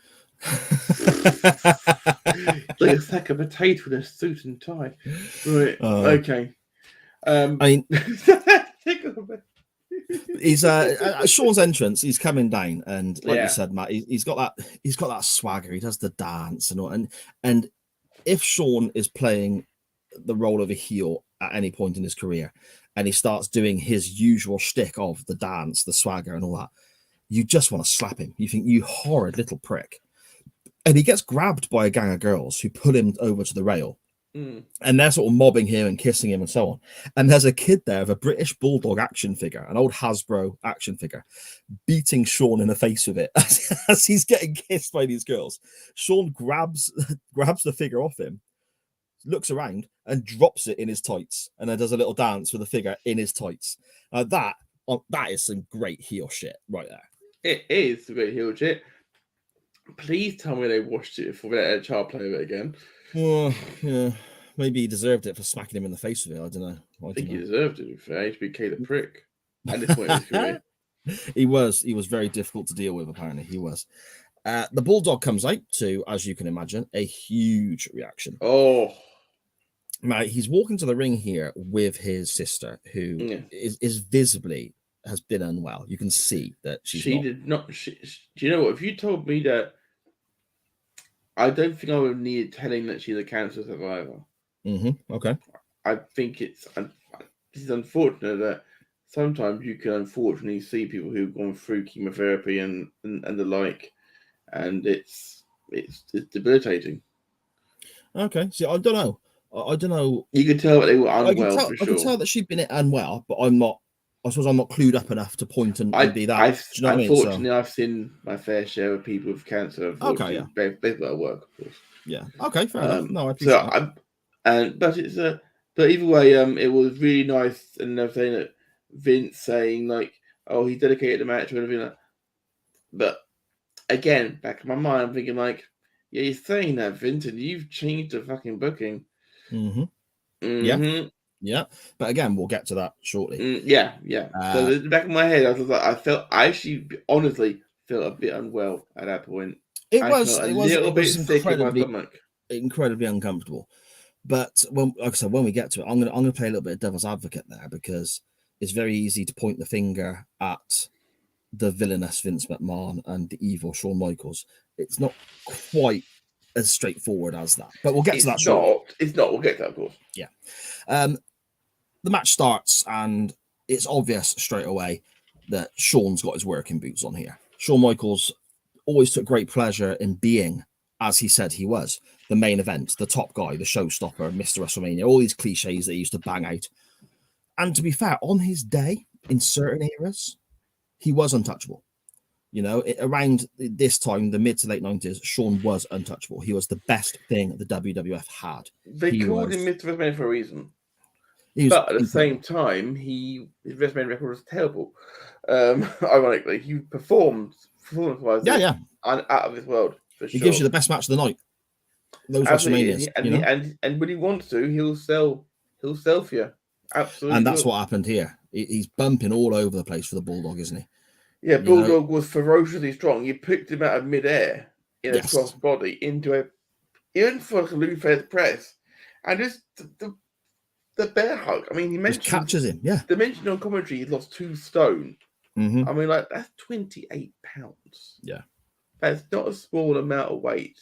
Like a sack of potato with a suit and tie. Right. Okay.
I mean, he's Shawn's entrance. He's coming down, and like you said, Matt, he's got that swagger. He does the dance and all. And if Shawn is playing the role of a heel at any point in his career, and he starts doing his usual shtick of the dance, the swagger, and all that, you just want to slap him. You think, you horrid little prick. And he gets grabbed by a gang of girls who pull him over to the rail. And they're sort of mobbing him and kissing him and so on. And there's a kid there of a British Bulldog action figure, an old Hasbro action figure, beating Shawn in the face with it as he's getting kissed by these girls. Shawn grabs the figure off him, looks around and drops it in his tights, and then does a little dance with the figure in his tights. That is some great heel shit right there.
It is great heel shit. Please tell me they watched it before they let a child play with it again.
Well, yeah, maybe he deserved it for smacking him in the face with it. I don't know.
I think he deserved it for HBK the prick at this point in his career.
He was very difficult to deal with, apparently. He was. The Bulldog comes out to, as you can imagine, a huge reaction.
Oh.
Mate, he's walking to the ring here with his sister, who
Yeah.
is visibly has been unwell. You can see that
She did not. Do you know what? If you told me that, I don't think I would need telling that she's a cancer survivor.
Okay.
I think this is unfortunate that sometimes you can unfortunately see people who've gone through chemotherapy and the like, and it's debilitating.
Okay. See, I don't know. I don't know.
You could tell that they were
I can
unwell
tell.
for
I can tell
sure.
that she'd been unwell, but I'm not. I suppose I'm not clued up enough to point and be that. Do you know what I mean?
Unfortunately, I've seen my fair share of people with cancer. Unfortunately,
Okay, yeah.
they've got to work, of course.
Yeah. Okay. Fair enough. No, I appreciate that.
But either way, it was really nice, and they're saying that Vince saying like, "Oh, he dedicated the match" or anything like that. But again, back in my mind, I'm thinking like, "Yeah, you're saying that, Vince, and you've changed the fucking booking."
Yeah. Yeah. But again, we'll get to that shortly.
Yeah. So in the back of my head, I was like, I actually honestly felt a bit unwell at that point.
It
I
was
felt a little bit sick in my stomach.
Incredibly uncomfortable. But like I said, when we get to it, I'm gonna play a little bit of devil's advocate there, because it's very easy to point the finger at the villainous Vince McMahon and the evil Shawn Michaels. It's not quite as straightforward as that, but we'll get to that shortly.
It's not. We'll get to that, of course.
Yeah. The match starts, and it's obvious straight away that Shawn's got his working boots on here. Shawn Michaels always took great pleasure in being, as he said he was, the main event, the top guy, the showstopper, Mr. WrestleMania, all these cliches that he used to bang out. And to be fair, on his day, in certain eras, he was untouchable. You know, around this time, the mid to late 90s, Shawn was untouchable. He was the best thing the WWF had.
They called him Mr. WrestleMania for a reason.
But
at the same time, his WrestleMania record was terrible. Ironically, he performance-wise, out of this world. For
he
sure.
gives you the best match of the night. Those WrestleManias,
and when he wants to, he'll sell for you. Absolutely.
And that's what happened here. He's bumping all over the place for the Bulldog, isn't he?
Yeah, Bulldog was ferociously strong. You picked him out of midair in a crossbody even for a Luther's press, and just the bear hug. I mean, he mentioned,
just captures him. Yeah.
They mentioned on commentary he lost 2 stone. I mean, like, that's 28 pounds.
Yeah.
That's not a small amount of weight.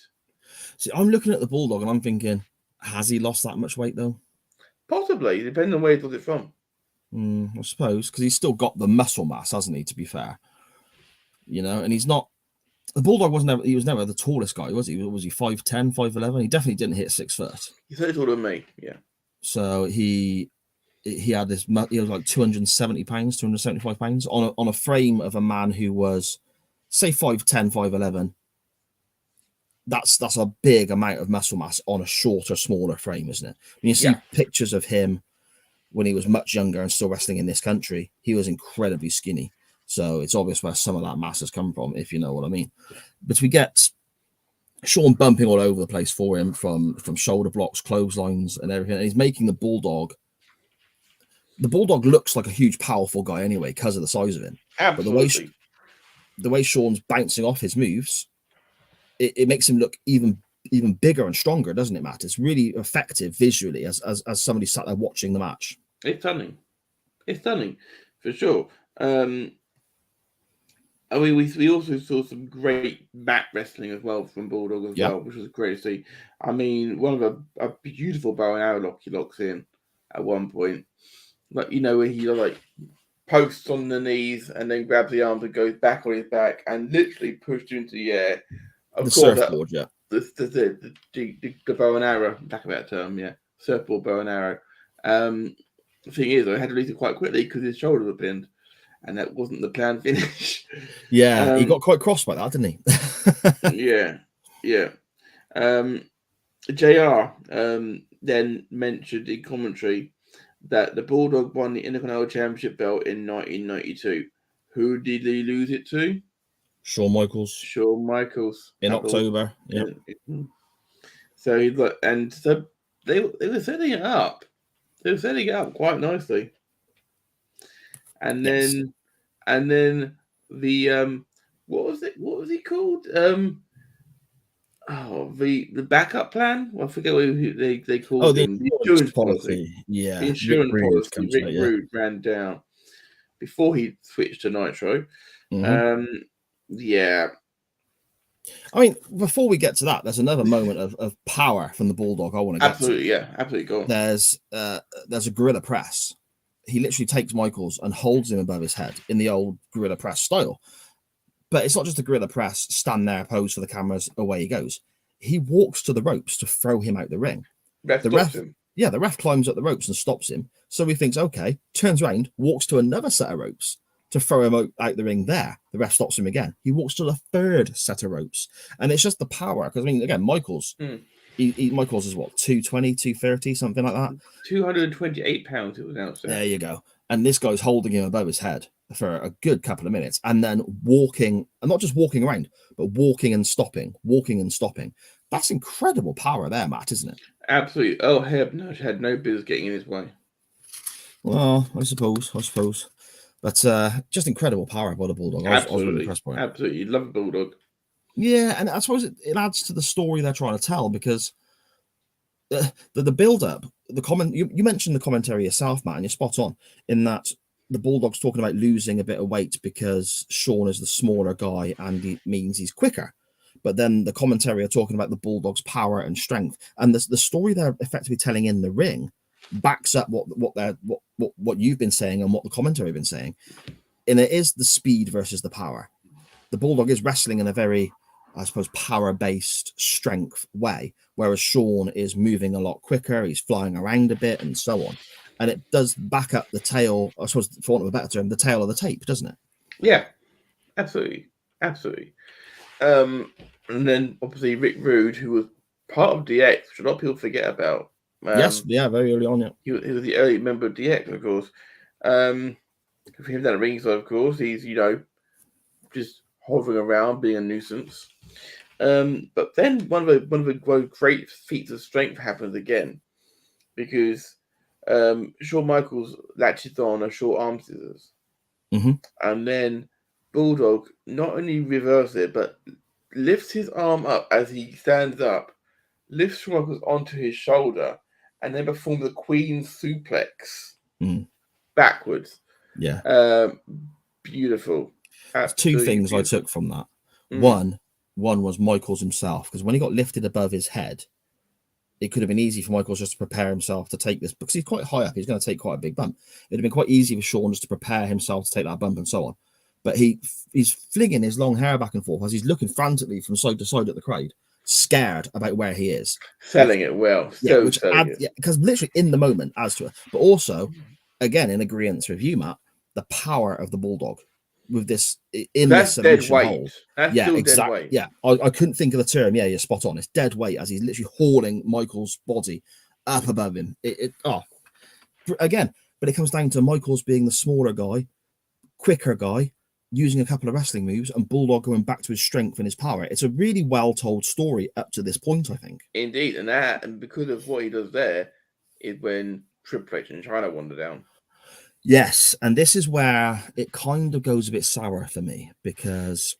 See, I'm looking at the Bulldog and I'm thinking, has he lost that much weight though?
Possibly, depending on where he got it from.
I suppose, because he's still got the muscle mass, hasn't he? To be fair, you know, and he's not. The Bulldog was never the tallest guy, was he? Was he 5'10", 5'11"? He definitely didn't hit 6 foot.
He's taller than me, yeah.
So he had this. He was like 270 pounds, 275 pounds on a frame of a man who was, say, 5'10", 5'11". That's a big amount of muscle mass on a shorter, smaller frame, isn't it? When you see pictures of him when he was much younger and still wrestling in this country, he was incredibly skinny. So it's obvious where some of that mass has come from, if you know what I mean. But we get Shawn bumping all over the place for him from shoulder blocks, clotheslines, and everything. And he's making the Bulldog. The Bulldog looks like a huge, powerful guy anyway because of the size of him.
Absolutely.
But the way Shawn's bouncing off his moves, it makes him look even bigger and stronger, doesn't it, Matt? It's really effective visually as somebody sat there watching the match.
It's stunning. It's stunning, for sure. I mean, we also saw some great mat wrestling as well from Bulldog as well, which was great to see. I mean, one of a beautiful bow and arrow lock he locks in at one point. Like, you know, where he like posts on the knees and then grabs the arms and goes back on his back and literally pushed you into the air. Of
the
course,
surfboard,
the bow and arrow, back of that term, surfboard bow and arrow. The thing is, I had to release it quite quickly because his shoulders were pinned, and that wasn't the planned finish.
Yeah, he got quite cross by that, didn't
he? yeah. JR then mentioned in commentary that the Bulldog won the Intercontinental Championship belt in 1992. Who did he lose it to?
Shawn Michaels.
In
October. Yeah.
So he's like, and so they were setting it up. They were setting it up quite nicely. And then the what was it? What was he called? Oh, the backup plan? Well, I forget what they
Oh,
called
the
him. The insurance policy.
policy. Yeah,
The
Rick
insurance
Rude
policy.
comes
Rick
out. Yeah.
Rude ran down before he switched to Nitro.
Mhm.
Yeah.
I mean, before we get to that, there's another moment of power from the Bulldog I want to get
Absolutely,
to.
yeah. Absolutely, go on.
There's a gorilla press. He literally takes Michaels and holds him above his head in the old gorilla press style. But it's not just a gorilla press, stand there, pose for the cameras, away he goes. He walks to the ropes to throw him out the ring.
Ref
The
stops
ref,
him.
yeah, the ref climbs up the ropes and stops him. So he thinks, okay, turns around, walks to another set of ropes to throw him out the ring there. The ref stops him again. He walks to the third set of ropes. And it's just the power. Because, I mean, again, Michaels, Michaels is what, 220, 230, something like that?
228 pounds it was announced.
There you go. And this guy's holding him above his head for a good couple of minutes and then walking, and not just walking around, but walking and stopping. That's incredible power there, Matt, isn't it?
Absolutely. Oh, Hebner had no business getting in his way.
Well, I suppose. But just incredible power by the Bulldog. I was really impressed by it.
Absolutely. You love a Bulldog.
Yeah, and I suppose it adds to the story they're trying to tell because the build-up, the comment, you mentioned the commentary yourself, Matt, and you're spot on in that the Bulldog's talking about losing a bit of weight because Sean is the smaller guy and it means he's quicker. But then the commentary are talking about the Bulldog's power and strength, and the story they're effectively telling in the ring backs up what you've been saying and what the commentary have been saying. And it is the speed versus the power. The Bulldog is wrestling in a very, I suppose, power-based strength way, whereas Sean is moving a lot quicker. He's flying around a bit and so on. And it does back up the tail, I suppose, for want of a better term, the tail of the tape, doesn't it?
Yeah, absolutely. And then obviously Rick Rude, who was part of DX, which a lot of people forget about.
Yes, yeah, very early on, yeah.
He was the early member of DX, of course. For him down at ringside, of course, he's, just hovering around, being a nuisance. But then one of the great feats of strength happens again, because Shawn Michaels latches on a short arm scissors, and then Bulldog not only reverses it, but lifts his arm up as he stands up, lifts Shawn Michaels onto his shoulder, and then performs the Queen suplex backwards.
Yeah.
Beautiful.
Two things beautiful. I took from that. One was Michaels himself, because when he got lifted above his head, it could have been easy for Michaels just to prepare himself to take this, because he's quite high up. He's going to take quite a big bump. It'd have been quite easy for Sean just to prepare himself to take that bump and so on. But he's flinging his long hair back and forth as he's looking frantically from side to side at the crowd, scared about where he is.
Selling it well.
Because literally in the moment adds to it. But also, again, in agreement with you, Matt, the power of the Bulldog with this
that's dead weight. That's
yeah,
still
exactly.
Dead weight.
Yeah, I couldn't think of the term. Yeah, you're spot on. It's dead weight as he's literally hauling Michael's body up above him. Again, but it comes down to Michael's being the smaller guy, quicker guy, using a couple of wrestling moves, and Bulldog going back to his strength and his power. It's a really well told story up to this point, I think.
Indeed, and because of what he does there is when Triple H and China wander down.
Yes, and this is where it kind of goes a bit sour for me, because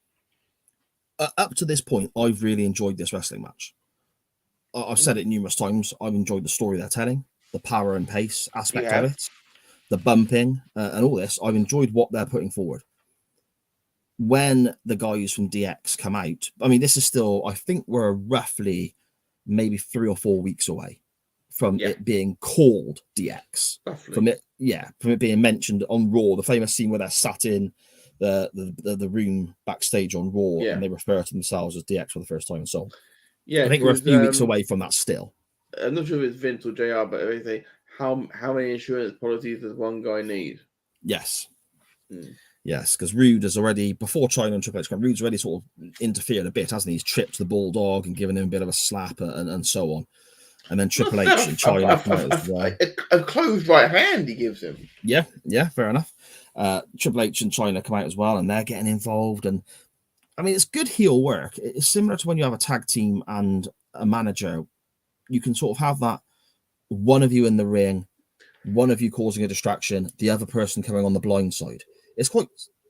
up to this point, I've really enjoyed this wrestling match. I've said it numerous times. I've enjoyed the story they're telling, the power and pace aspect of it, the bumping, and all this. I've enjoyed what they're putting forward. When the guys from DX come out, I mean, this is still, I think we're roughly maybe 3 or 4 weeks away from it being called DX.
Roughly.
From it being mentioned on Raw, the famous scene where they're sat in the room backstage on Raw and they refer to themselves as DX for the first time and so on. Yeah, I think we're a few weeks away from that still.
I'm not sure if it's Vince or JR, but everything. How many insurance policies does one guy need?
Yes. Yes, because Rude has already, before China and Triple H, Rude's already sort of interfered a bit, hasn't he? He's tripped the Bulldog and given him a bit of a slap and so on. And then Triple H and China come out as well.
A closed right hand he gives him.
Yeah, fair enough. Triple H and China come out as well, and they're getting involved. And I mean, it's good heel work. It's similar to when you have a tag team and a manager. You can sort of have that one of you in the ring, one of you causing a distraction, the other person coming on the blind side. It's quite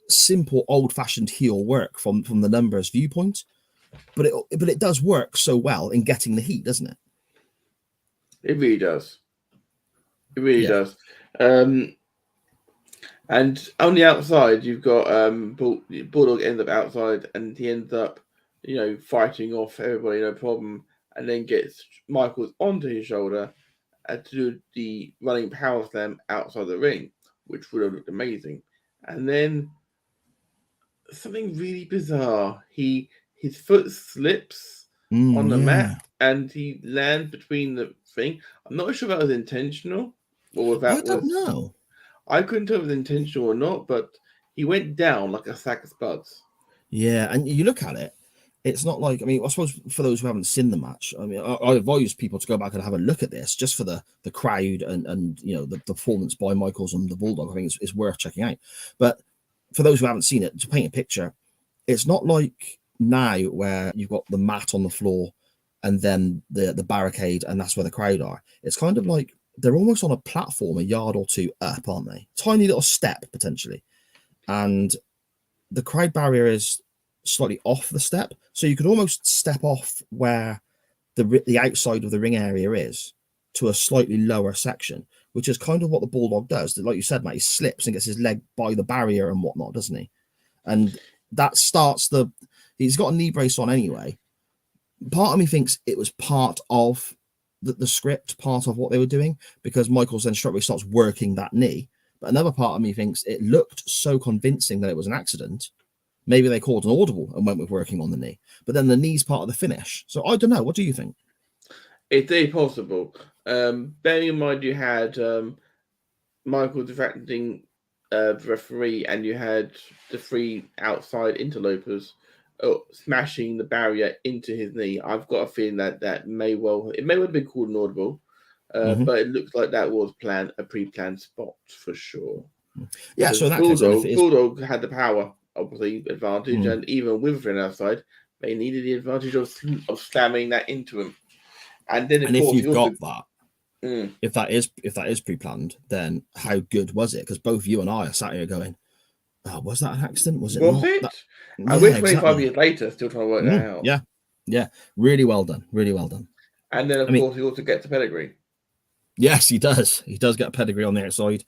simple, old-fashioned heel work from the numbers viewpoint. but it does work so well in getting the heat, doesn't it?
It really does. It really
Yeah.
does. And on the outside, you've got Bulldog ends up outside, and he ends up, fighting off everybody, no problem, and then gets Michaels onto his shoulder to do the running power slam outside the ring, which would have looked amazing. And then something really bizarre. His foot slips on the mat, and he lands between the thing. I'm not sure if that was intentional or if that
I don't know.
I couldn't tell if it was intentional or not, but he went down like a sack of spuds.
Yeah, and you look at it, it's not like, I mean, I suppose for those who haven't seen the match, I mean, I advise people to go back and have a look at this just for the crowd and the performance by Michaels and the Bulldog. I think it's worth checking out. But for those who haven't seen it, to paint a picture, it's not like now where you've got the mat on the floor and then the barricade, and that's where the crowd are. It's kind of like they're almost on a platform a yard or two up, aren't they? Tiny little step potentially, and the crowd barrier is slightly off the step, so you could almost step off where the outside of the ring area is to a slightly lower section, which is kind of what the Bulldog does. Like you said, Matt, he slips and gets his leg by the barrier and whatnot, doesn't he? And that starts he's got a knee brace on anyway. Part of me thinks it was part of the script, part of what they were doing, because Michaels then straight away starts working that knee. But another part of me thinks it looked so convincing that it was an accident. Maybe they called an audible and went with working on the knee. But then the knee's part of the finish. So I don't know. What do you think?
It's very possible. Bearing in mind you had Michael deflecting the referee, and you had the three outside interlopers smashing the barrier into his knee. I've got a feeling that may well have been called an audible, but it looks like that was a pre-planned spot for sure.
Yeah, so in that
Bulldog had the power, obviously, advantage, and even with a friend outside, they needed the advantage of slamming that into him. And then,
if you've got that, if that is pre-planned, then how good was it? Because both you and I are sat here going, "Oh, was that an accident? Was it not?"
And we're 25 years later, still trying to work that out.
Yeah, really well done, really well done.
And then, of course, he also gets a pedigree.
Yes, he does. He does get a pedigree on the outside.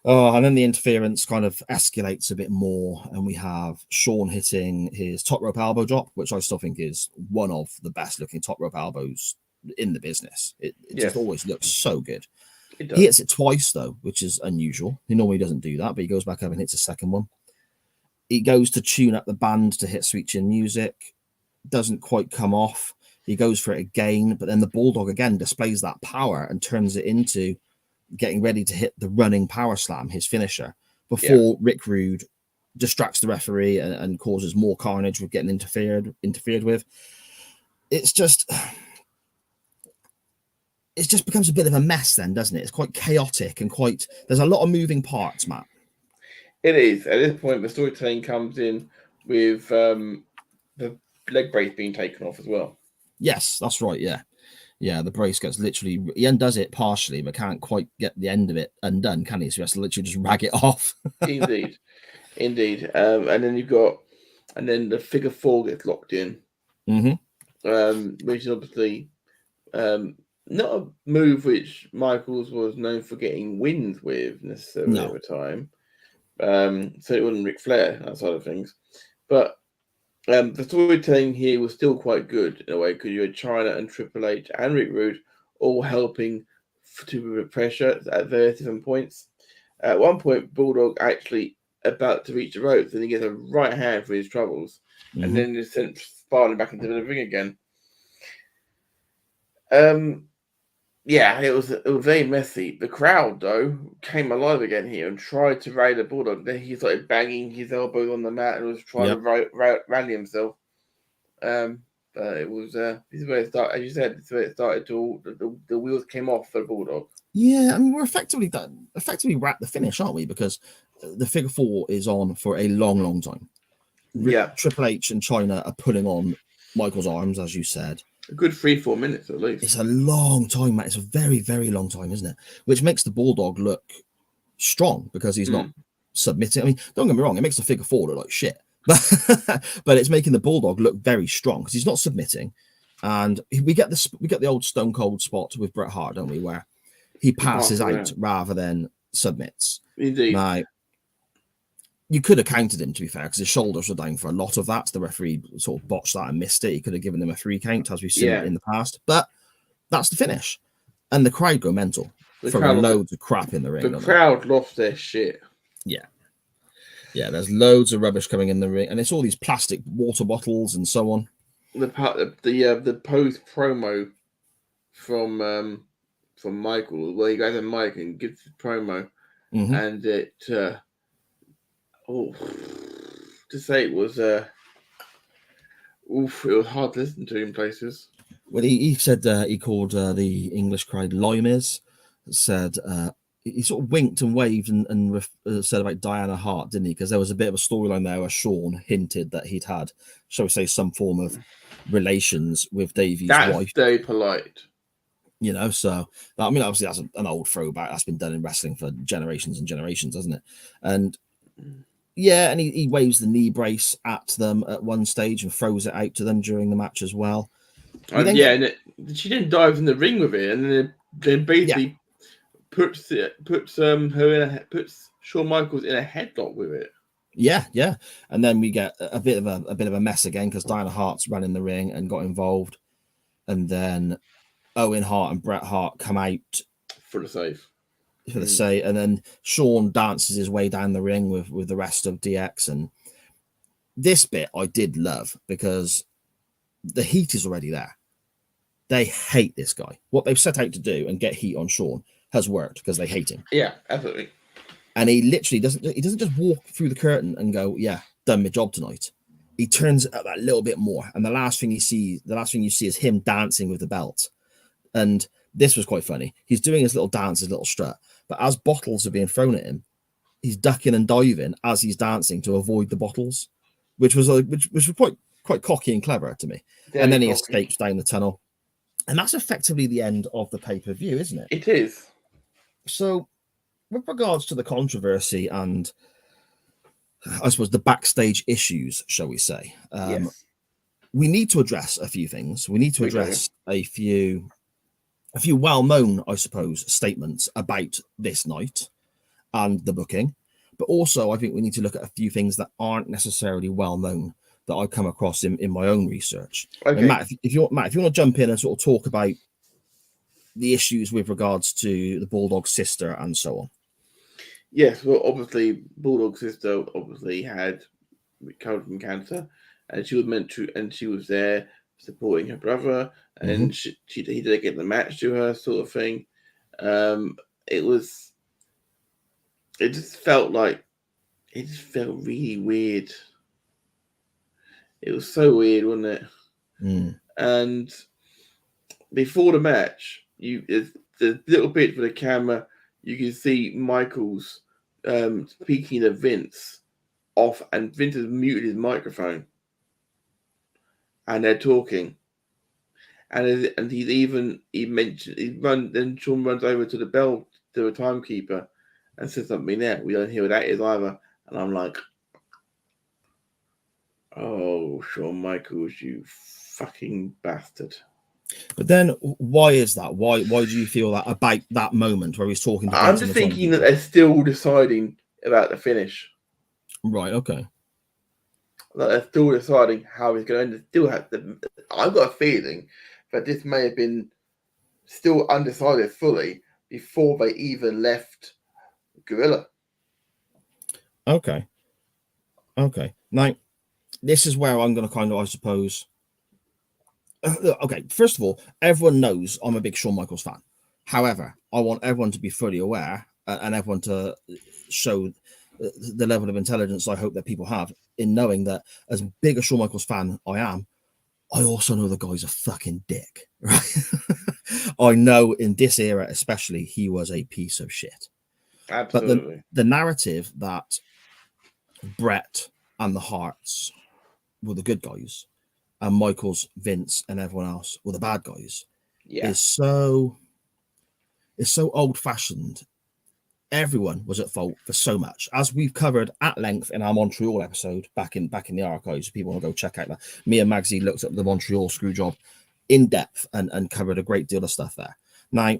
And then the interference kind of escalates a bit more, and we have Sean hitting his top rope elbow drop, which I still think is one of the best looking top rope elbows in the business. It just always looks so good. He hits it twice though, which is unusual. He normally doesn't do that, but he goes back up and hits a second one. He goes to tune up the band to hit Sweet Chin Music, doesn't quite come off. He goes for it again, but then the Bulldog again displays that power and turns it into getting ready to hit the running power slam, his finisher, before Rick Rude distracts the referee and causes more carnage with getting interfered with. It just becomes a bit of a mess then, doesn't it? It's quite chaotic and there's a lot of moving parts, Matt.
It is. At this point, the storytelling comes in with the leg brace being taken off as well.
Yes, that's right. Yeah, the brace gets he undoes it partially, but can't quite get the end of it undone, can he? So he has to literally just rag it off.
Indeed. And then the figure four gets locked in, which is obviously not a move which Michaels was known for getting wins with necessarily at the time. So it wasn't Ric Flair, that side of things. But the storytelling here was still quite good in a way, because you had China and Triple H and Rick Rude all helping to put pressure at various different points. At one point, Bulldog actually about to reach the ropes, and he gets a right hand for his troubles, and then just sent spiraling back into the ring again. It was very messy. The crowd, though, came alive again here and tried to rally the Bulldog. Then he started banging his elbows on the mat and was trying to rally himself. But it was this is where it started. As you said, this is where it started to the wheels came off for the Bulldog.
Yeah, I mean, we're effectively wrapped the finish, aren't we? Because the figure four is on for a long, long time. Triple H and China are pulling on Michael's arms, as you said.
A good 3-4 minutes at least.
It's a long time, Matt. It's a very, very long time, isn't it? Which makes the Bulldog look strong because he's not submitting. I mean, don't get me wrong, it makes the figure four look like shit, but it's making the Bulldog look very strong because he's not submitting. And we get the old Stone Cold spot with Bret Hart, don't we, where he passes out rather than submits.
Indeed.
Now, you could have counted him, to be fair, because his shoulders were down for a lot of that. The referee sort of botched that and missed it. He could have given him a 3 count, as we've seen it in the past. But that's the finish. And the crowd go mental. Throwing loads of crap in the ring.
The crowd lost their shit.
Yeah. Yeah, there's loads of rubbish coming in the ring. And it's all these plastic water bottles and so on.
The post promo from Michael, where he goes to Mike and gives the promo, and it to say it was it was hard to listen to in places.
Well, he said he called the English crowd limes. Said he sort of winked and waved and said about Diana Hart, didn't he? Because there was a bit of a storyline there where Sean hinted that he'd had, shall we say, some form of relations with Davey's wife.
That's very polite.
You know, so I mean, obviously that's an old throwback that's been done in wrestling for generations and generations, hasn't it? And yeah, and he waves the knee brace at them at one stage and throws it out to them during the match as well.
And she then dives in the ring with it, and then basically puts Shawn Michaels in a headlock with it.
Yeah. And then we get a bit of a mess again because Diana Hart's ran in the ring and got involved, and then Owen Hart and Bret Hart come out
for the save.
And then Sean dances his way down the ring with the rest of DX. And this bit I did love because the heat is already there. They hate this guy. What they've set out to do and get heat on Sean has worked because they hate him.
Yeah, absolutely.
And he literally doesn't just walk through the curtain and go, yeah, done my job tonight. He turns it up that little bit more. And the last thing you see is him dancing with the belt. And this was quite funny. He's doing his little dance, his little strut. But as bottles are being thrown at him, he's ducking and diving as he's dancing to avoid the bottles, which was quite cocky and clever to me. And then he escapes down the tunnel. And that's effectively the end of the pay-per-view, isn't it?
It is.
So with regards to the controversy and I suppose the backstage issues, shall we say, we need to address a few things. We need to address a few well-known, I suppose, statements about this night and the booking. But also, I think we need to look at a few things that aren't necessarily well-known that I've come across in my own research.
Okay.
And Matt, if you want to jump in and sort of talk about the issues with regards to the Bulldog's sister and so on.
Yes, well, obviously, Bulldog's sister had recovered from cancer, and she was there supporting her brother, and he did get the match to her, sort of thing. It just felt really weird. It was so weird, wasn't it? And before the match, the little bit for the camera, you can see Michaels speaking to Vince off, and Vince has muted his microphone, and they're talking. And Sean runs over to the bell to the timekeeper and says something there. We don't hear what that is either. And I'm like, oh, Shawn Michaels, you fucking bastard.
But then why is that? Why do you feel that about that moment where he's talking to
I'm just thinking that they're still deciding about the finish.
Right, okay.
That they're still deciding how he's going to still have to. I've got a feeling that this may have been still undecided fully before they even left Gorilla.
Okay. Now, this is where I'm going to kind of, I suppose. Okay, first of all, everyone knows I'm a big Shawn Michaels fan. However, I want everyone to be fully aware and everyone to show the level of intelligence I hope that people have in knowing that as big a Shawn Michaels fan I am, I also know the guy's a fucking dick, right? I know in this era especially, he was a piece of shit.
Absolutely.
But the narrative that Bret and the Harts were the good guys and Michaels, Vince, and everyone else were the bad guys is so old-fashioned everyone was at fault for so much, as we've covered at length in our Montreal episode back in the archives. If people want to go check out that, me and Magsy looked at the Montreal screw job in depth and covered a great deal of stuff there. Now,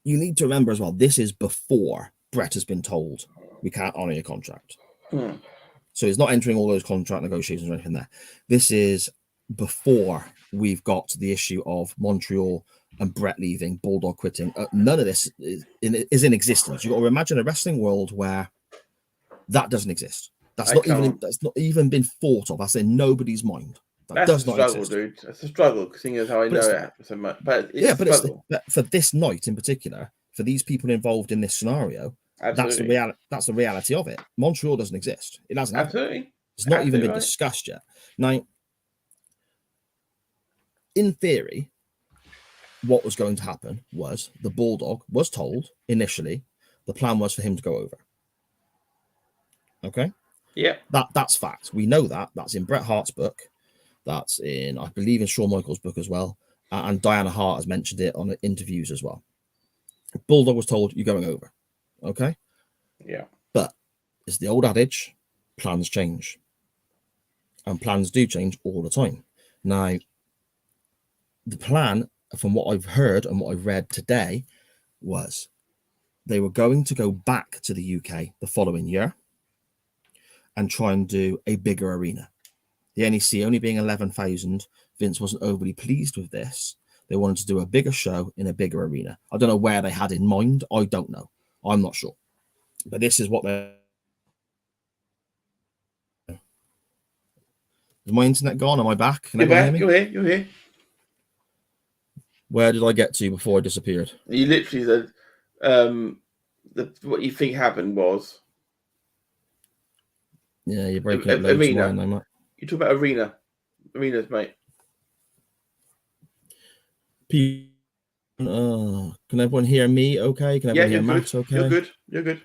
you need to remember as well, this is before Brett has been told we can't honour your contract. So he's not entering all those contract negotiations or anything there. This is before we've got to the issue of Montreal and Brett leaving, Bulldog quitting. None of this is in existence. You've got to imagine a wrestling world where that doesn't exist. That's not even been thought of. That's in nobody's mind. That does not exist,
dude. That's a struggle, seeing as how I know it so much. But
for this night in particular, for these people involved in this scenario, that's the reality. That's the reality of it. Montreal doesn't exist. It hasn't.
Absolutely.
It's not even been discussed yet. Now, in theory, what was going to happen was the Bulldog was told initially the plan was for him to go over. Okay?
Yeah.
That's fact. We know that. That's in Bret Hart's book. That's in, I believe, in Shawn Michaels' book as well. And Diana Hart has mentioned it on interviews as well. Bulldog was told, you're going over. Okay?
Yeah.
But it's the old adage, plans change. And plans do change all the time. Now, the plan, from what I've heard and what I've read today, was they were going to go back to the UK the following year and try and do a bigger arena. The NEC only being 11,000, Vince wasn't overly pleased with this. They wanted to do a bigger show in a bigger arena. I don't know where they had in mind. I don't know. I'm not sure. But this is what they're... Is my internet gone? Am I back? Can
You're back.
Hear me?
You're here.
Where did I get to before I disappeared?
You literally said what you think happened was...
Yeah, you're breaking up loads
arena.
More than
You talk about arenas, mate.
Can everyone hear me okay? Can everyone hear Matt okay?
You're good.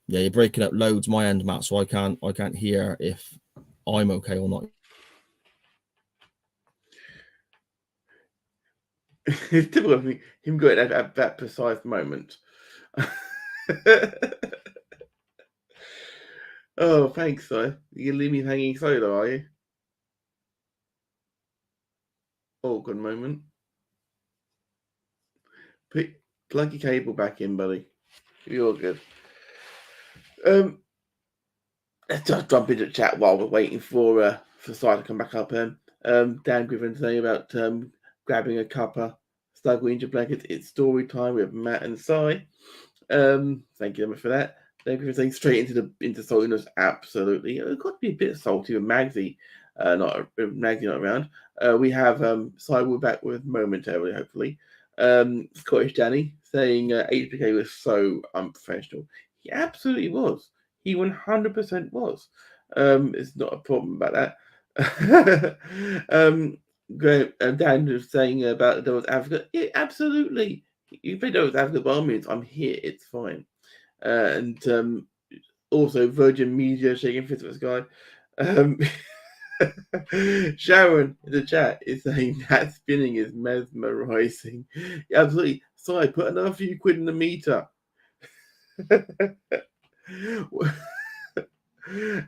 Yeah, you're breaking up loads my end, Matt, so I can't hear if I'm okay or not.
It's typical of him going at that precise moment. Oh, thanks, Si. You leave me hanging solo, are you? Oh, good moment. Plug your cable back in, buddy. You're good. Let's just jump into chat while we're waiting for Si to come back up. Dan Griffin saying about grabbing a cuppa, snuggle into blankets. It's story time with Matt and Si. Thank you very much for that. Dan Griffin saying straight into saltiness. Absolutely. It's got to be a bit salty with Magsy. Magsy not around. We have Si will be back with momentarily, hopefully. Scottish Danny saying HBK was so unprofessional. He absolutely was. He 100% was. It's not a problem about that. Dan was saying about Devil's Africa. Yeah, absolutely. You play Devil's Africa by all means. I'm here. It's fine. And also Virgin Media shaking fist with this guy. Sharon in the chat is saying that spinning is mesmerizing. Yeah, absolutely. So put another few quid in the meter.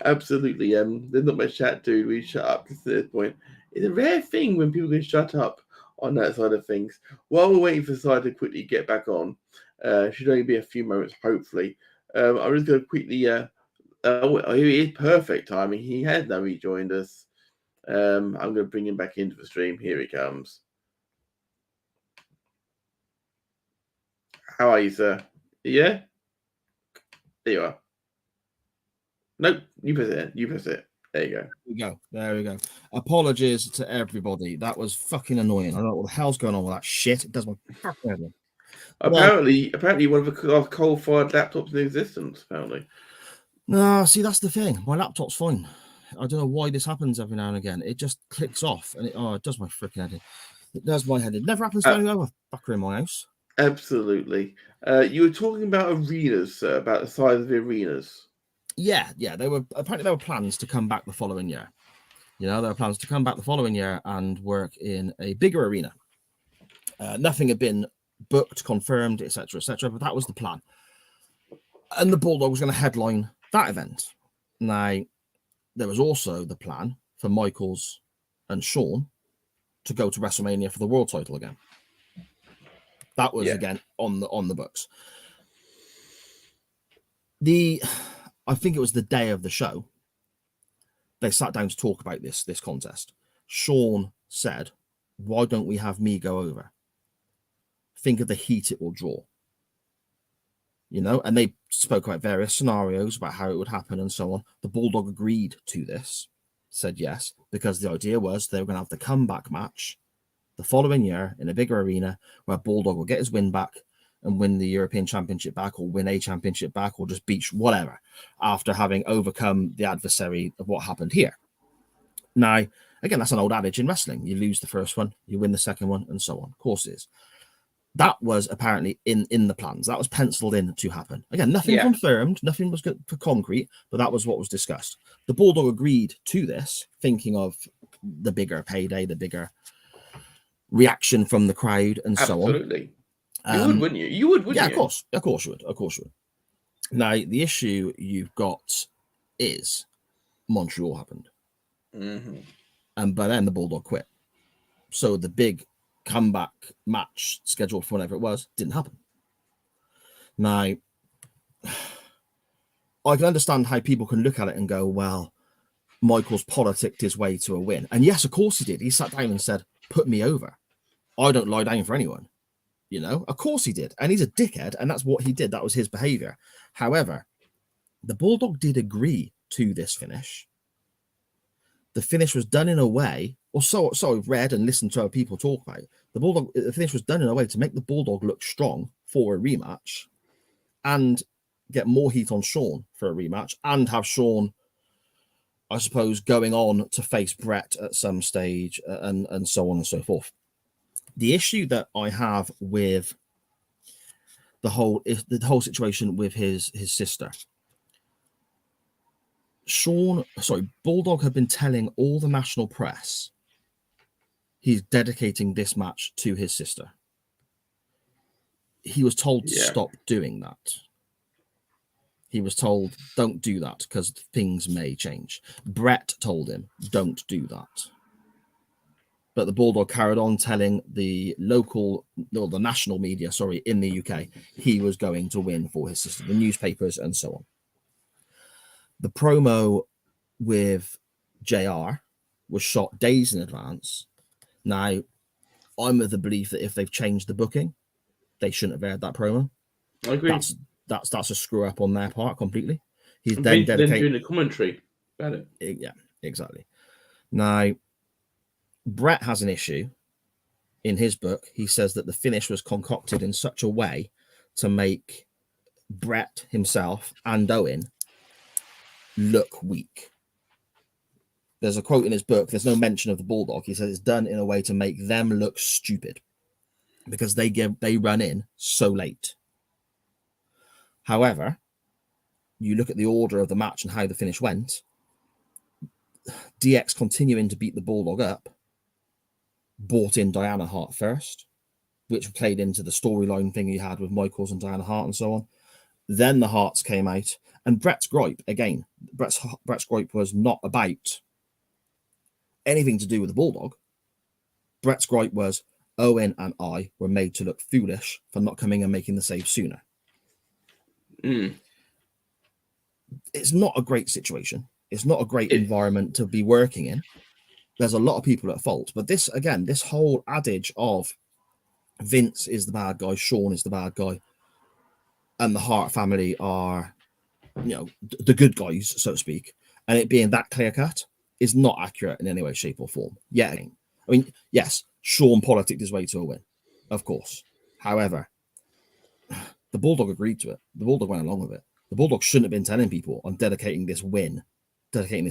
Absolutely. There's not much chat, dude. We shut up to this point. It's a rare thing when people can shut up on that side of things. While we're waiting for Si to quickly get back on, should only be a few moments, hopefully. I'm just going to quickly. It is perfect timing. He has now rejoined us. I'm going to bring him back into the stream. Here he comes. How are you, sir? Yeah? There you are. Nope, you press it. You press it. There you go.
There we go. Apologies to everybody. That was fucking annoying. I don't know what the hell's going on with that shit. It does my fucking head in.
Apparently one of the coal-fired laptops in existence, apparently.
No, see, that's the thing. My laptop's fine. I don't know why this happens every now and again. It just clicks off, and it does my freaking head in. It does my head in. It never happens to any other fucker in my house.
Absolutely. You were talking about arenas, sir, about the size of the arenas.
Yeah. There were plans to come back the following year. There were plans to come back the following year and work in a bigger arena. Nothing had been booked, confirmed, etc., but that was the plan. And the Bulldog was going to headline that event. Now, there was also the plan for Michaels and Sean to go to WrestleMania for the world title again. That was again on the books. I think it was the day of the show. They sat down to talk about this contest. Sean said, "Why don't we have me go over? Think of the heat it will draw." You know, and they spoke about various scenarios about how it would happen and so on. The Bulldog agreed to this, said yes, because the idea was they were going to have the comeback match the following year in a bigger arena where Bulldog will get his win back and win the European Championship back, or win a championship back, or just beat whatever, after having overcome the adversary of what happened here. Now, again, that's an old adage in wrestling. You lose the first one, you win the second one, and so on. Of course it is. That was apparently in the plans. That was penciled in to happen. Again, nothing confirmed, nothing was good for concrete, but that was what was discussed. The Bulldog agreed to this, thinking of the bigger payday, the bigger reaction from the crowd, and so on.
Absolutely. You would, wouldn't you? You would, wouldn't you?
Of course you would. Now, the issue you've got is Montreal happened.
Mm-hmm.
And by then, the Bulldog quit. So the big comeback match scheduled for whatever it was didn't happen. Now, I can understand how people can look at it and go, well, Michaels politicked his way to a win. And yes, of course he did. He sat down and said, "Put me over. I don't lie down for anyone." You know, of course he did. And he's a dickhead, and that's what he did. That was his behavior. However, the Bulldog did agree to this finish. The finish was done in a way, or so I've read and listened to other people talk about it. The finish was done in a way to make the Bulldog look strong for a rematch and get more heat on Sean for a rematch, and have Sean, I suppose, going on to face Brett at some stage, and so on and so forth. The issue that I have with the whole situation with his sister, Bulldog had been telling all the national press he's dedicating this match to his sister. He was told to stop doing that. He was told, don't do that because things may change. Brett told him, don't do that. But the Bulldog carried on telling the national media, in the UK, he was going to win for his sister, the newspapers and so on. The promo with JR was shot days in advance. Now, I'm of the belief that if they've changed the booking, they shouldn't have aired that promo.
I agree.
That's a screw up on their part completely. He's
then
then dedicated
doing the commentary about it.
Yeah, exactly. Now, Brett has an issue in his book. He says that the finish was concocted in such a way to make Brett himself and Owen look weak. There's a quote in his book. There's no mention of the Bulldog. He says it's done in a way to make them look stupid because they run in so late. However, you look at the order of the match and how the finish went. DX continuing to beat the Bulldog up brought in Diana Hart first, which played into the storyline thing he had with Michaels and Diana Hart and so on. Then the Harts came out, and Brett's gripe again. Brett's gripe was not about anything to do with the Bulldog. Brett's gripe was Owen and I were made to look foolish for not coming and making the save sooner. It's not a great situation. It's not a great environment to be working in. There's a lot of people at fault, but this whole adage of Vince is the bad guy, Sean is the bad guy, and the Hart family are, the good guys, so to speak, and it being that clear cut is not accurate in any way, shape, or form. Yeah, I mean, yes, Sean politicked his way to a win, of course. However, the Bulldog agreed to it. The Bulldog went along with it. The Bulldog shouldn't have been telling people, I'm dedicating this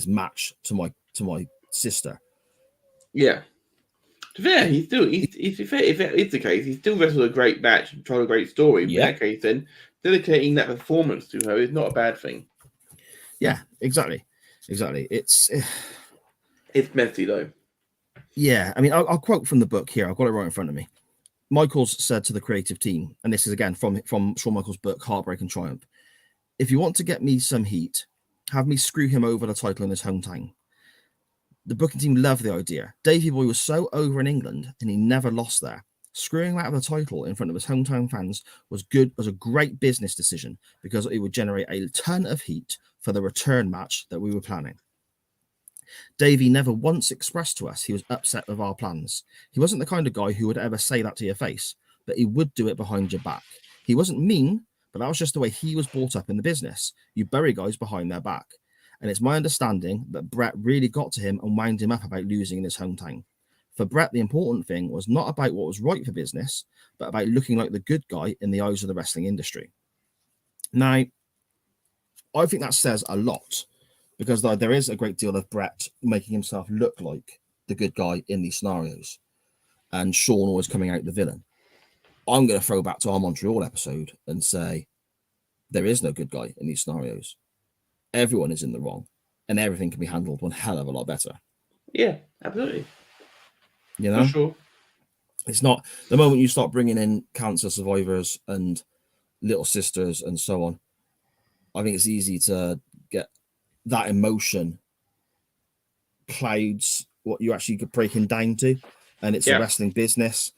match to my sister.
Yeah. To be fair, if it's the case, he's still wrestled a great match and told a great story.
Yeah.
In that case, then dedicating that performance to her is not a bad thing.
Yeah, exactly. It's
messy though.
Yeah, I mean, I'll quote from the book here. I've got it right in front of me. Michaels said to the creative team, and this is again from Shawn Michaels' book, Heartbreak and Triumph, if you want to get me some heat, have me screw him over the title in his hometown. The booking team loved the idea. Davey Boy was so over in England and he never lost there. Screwing him out of the title in front of his hometown fans was a great business decision because it would generate a ton of heat for the return match that we were planning. Davey never once expressed to us he was upset with our plans. He wasn't the kind of guy who would ever say that to your face, but he would do it behind your back. He wasn't mean, but that was just the way he was brought up in the business. You bury guys behind their back. And it's my understanding that Brett really got to him and wound him up about losing in his hometown. For Brett, the important thing was not about what was right for business, but about looking like the good guy in the eyes of the wrestling industry. Now, I think that says a lot because there is a great deal of Brett making himself look like the good guy in these scenarios and Sean always coming out the villain. I'm going to throw back to our Montreal episode and say there is no good guy in these scenarios. Everyone is in the wrong and everything can be handled one hell of a lot better.
Yeah, absolutely.
You know,
for sure.
It's not the moment you start bringing in cancer survivors and little sisters and so on. I think it's easy to get that emotion clouds what you actually get breaking down to. And it's a wrestling business.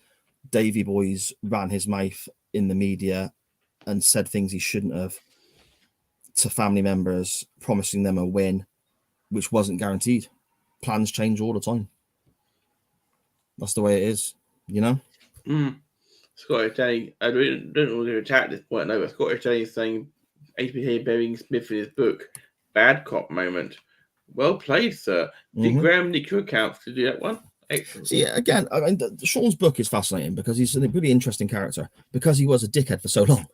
Davey Boys ran his mouth in the media and said things he shouldn't have to family members, promising them a win, which wasn't guaranteed. Plans change all the time. That's the way it is, you know?
Scottish Danny, I don't want to attack at this point, no, but Scottish Danny is saying HBK burying Smith in his book. Bad cop moment. Well played, sir. Did Graham nick your account to do that one? Excellent.
So yeah, again, I mean, Sean's book is fascinating because he's a really interesting character because he was a dickhead for so long.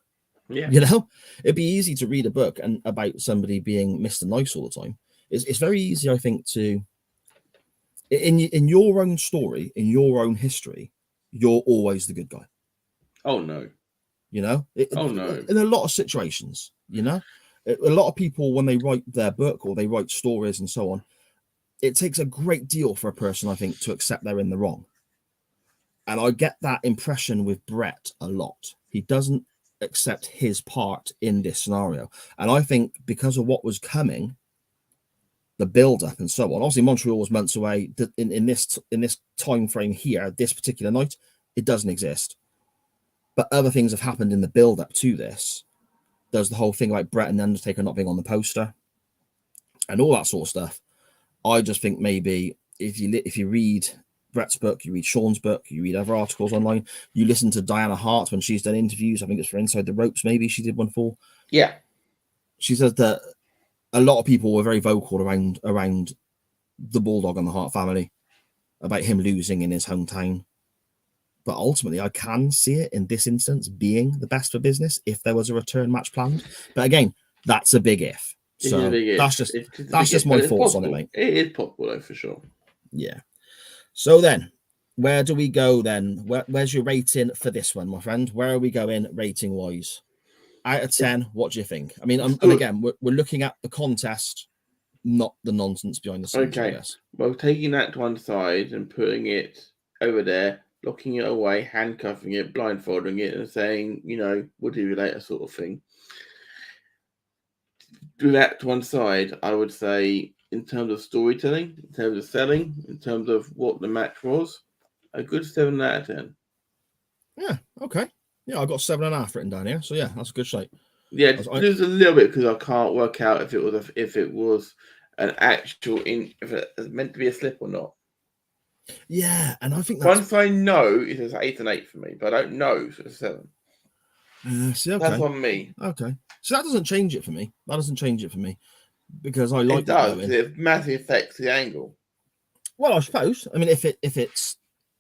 Yeah.
You know, it'd be easy to read a book and about somebody being Mr. Nice all the time. It's very easy, I think, to in your own story, in your own history, you're always the good guy.
Oh no.
You know?
No.
In a lot of situations, you know? A lot of people, when they write their book or they write stories and so on, it takes a great deal for a person, I think, to accept they're in the wrong. And I get that impression with Brett a lot. He doesn't accept his part in this scenario. And I think because of what was coming, the build-up and so on. Obviously, Montreal was months away. In this time frame here, this particular night, it doesn't exist. But other things have happened in the build-up to this. There's the whole thing about Brett and Undertaker not being on the poster and all that sort of stuff. I just think maybe if you read Brett's book, you read Sean's book, you read other articles online, you listen to Diana Hart when she's done interviews. I think it's for Inside the Ropes, maybe she did one for.
Yeah.
She says that a lot of people were very vocal around the Bulldog and the Hart family about him losing in his hometown. But ultimately, I can see it in this instance being the best for business if there was a return match planned. But again, that's a big if. So that's just my thoughts on it, mate.
It is possible, though, for sure.
Yeah. So then, where do we go then? Where's your rating for this one, my friend? Where are we going rating-wise? Out of 10, what do you think? I mean, and again, we're looking at the contest, not the nonsense behind the scenes, I guess.
Well, taking that to one side and putting it over there, locking it away, handcuffing it, blindfolding it, and saying, you know, we'll do you later sort of thing. Do that to one side, I would say, in terms of storytelling, in terms of selling, in terms of what the match was, a good 7 out of 10.
Yeah, okay. Yeah, I got 7.5 written down here, so yeah, that's a good shape.
Yeah, there's a little bit because I can't work out if it was an actual if it was meant to be a slip or not.
Yeah, and I think that's...
Once I know, it is 8 and 8 for me, but I don't know, so it's 7.
See, okay.
That's on me.
Okay, so that doesn't change it for me. Because I like
it. Does. It massively affects the angle.
Well, I suppose. I mean, if it's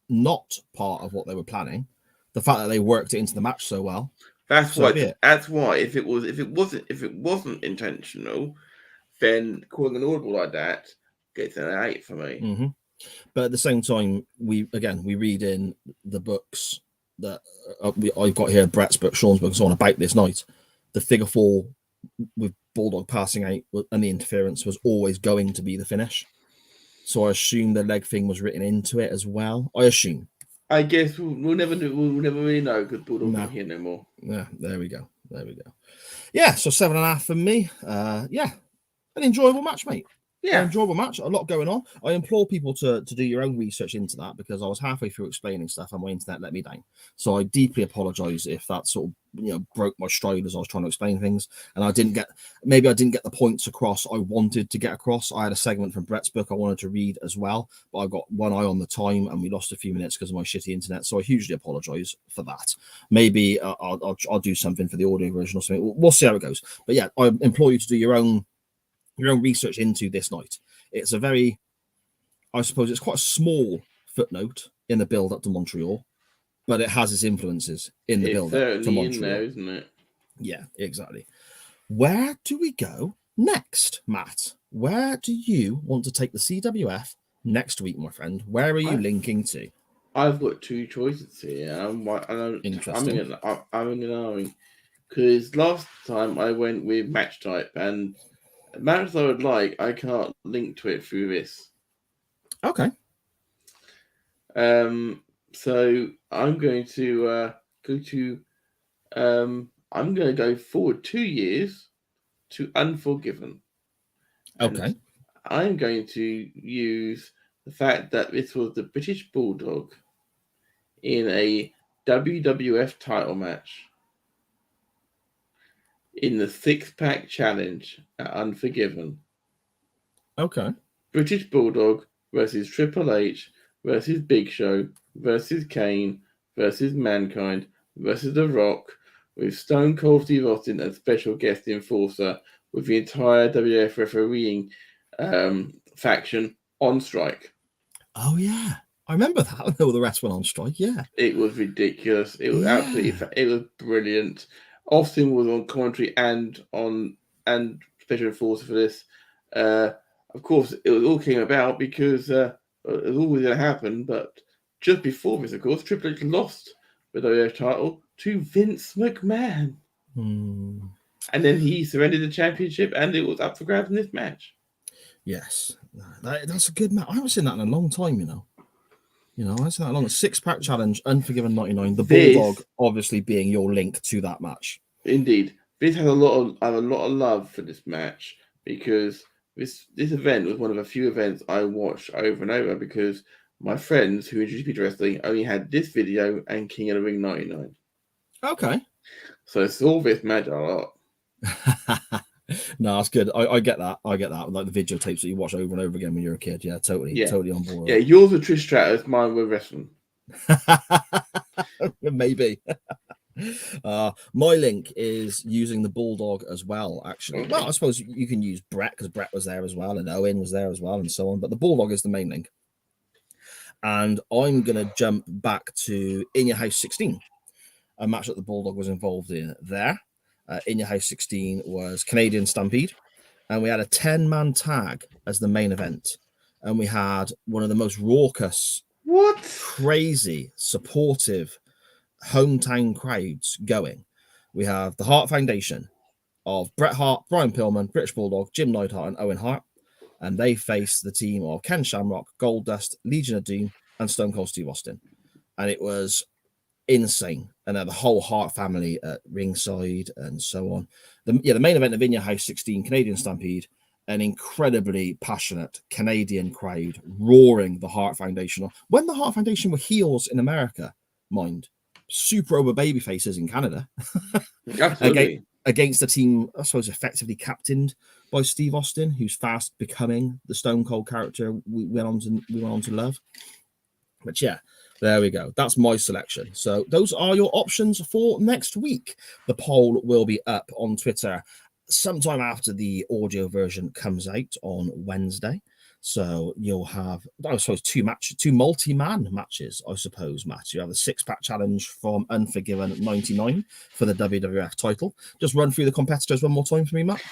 not part of what they were planning, the fact that they worked it into the match so well.
That's why. That's why. If it wasn't intentional, then calling an audible like that gets an 8 for me.
Mm-hmm. But at the same time, we read in the books that I've got here, Brett's book, Sean's book, and so on about this night. The figure 4 with Bulldog passing out and the interference was always going to be the finish. So I assume the leg thing was written into it as well. I assume.
I guess we'll never really know because Bulldog's
No.
not here no more.
Yeah, there we go. Yeah, so 7.5 for me. Yeah, an enjoyable match, mate.
Yeah.
An enjoyable match. A lot going on. I implore people to do your own research into that because I was halfway through explaining stuff and my internet let me down. So I deeply apologise if that sort of broke my stride as I was trying to explain things, and I didn't get the points across I wanted to get across. I had a segment from Brett's book I wanted to read as well, but I got one eye on the time and we lost a few minutes because of my shitty internet. So I hugely apologise for that. Maybe I'll do something for the audio version or something. We'll see how it goes. But yeah, I implore you to do your own research into this night. It's a very, I suppose it's quite a small footnote in the build up to Montreal, but it has its influences in the build up to Montreal.
In there, isn't it?
Yeah, exactly. Where do we go next, Matt? Where do you want to take the CWF next week, my friend? Where are you linking to?
I've got two choices here.
Interesting.
I'm going because last time I went with match type, and matches I would like, I can't link to it through this.
Okay.
So I'm going to I'm going to go forward 2 years to Unforgiven.
Okay.
I'm going to use the fact that this was the British Bulldog in a WWF title match in the 6-pack challenge at Unforgiven.
Okay.
British Bulldog versus Triple H versus Big Show versus Kane versus Mankind versus The Rock with Stone Cold Steve Austin as special guest enforcer with the entire WWF refereeing faction on strike.
Oh yeah, I remember that. All the rest went on strike. Yeah,
it was ridiculous. It was absolutely. It was brilliant. Austin was on commentary and special enforcer for this. Of course, it all came about because it was always going to happen. But just before this, of course, Triple H lost the WWF title to Vince McMahon. And then he surrendered the championship, and it was up for grabs in this match.
Yes, that's a good match. I haven't seen that in a long time, I haven't seen that long. A 6-pack challenge, Unforgiven 99. The Bulldog obviously being your link to that match.
Indeed, this has a lot of love for this match because this event was one of a few events I watched over and over because my friends who introduced me to wrestling only had this video and King of the Ring 99.
Okay.
So I saw this match a lot.
No, that's good. I get that. Like the videotapes that you watch over and over again when you're a kid. Yeah, totally on board.
Yeah, yours were Trish Stratus, mine were wrestling.
Maybe. My link is using the Bulldog as well, actually. Okay. Well, I suppose you can use Brett because Brett was there as well and Owen was there as well and so on. But the Bulldog is the main link. And I'm going to jump back to In Your House 16, a match that the Bulldog was involved in there. In Your House 16 was Canadian Stampede, and we had a 10-man tag as the main event, and we had one of the most raucous, crazy, supportive hometown crowds going. We have the Hart Foundation of Bret Hart, Brian Pillman, British Bulldog, Jim Neidhart, and Owen Hart, and they face the team of Ken Shamrock, Goldust, Legion of Doom, and Stone Cold Steve Austin, and it was insane. And the whole Hart family at ringside and so on. The main event of In Your House 16, Canadian Stampede, an incredibly passionate Canadian crowd roaring the Hart Foundation. When the Hart Foundation were heels in America, mind, super over baby faces in Canada. Against a team, I suppose, effectively captained by Steve Austin, who's fast becoming the Stone Cold character we went on to love. But yeah, there we go. That's my selection. So those are your options for next week. The poll will be up on Twitter sometime after the audio version comes out on Wednesday. So you'll have, I suppose, two multi-man matches, I suppose, Matt. You have the 6-pack challenge from Unforgiven 99 for the WWF title. Just run through the competitors one more time for me, Matt.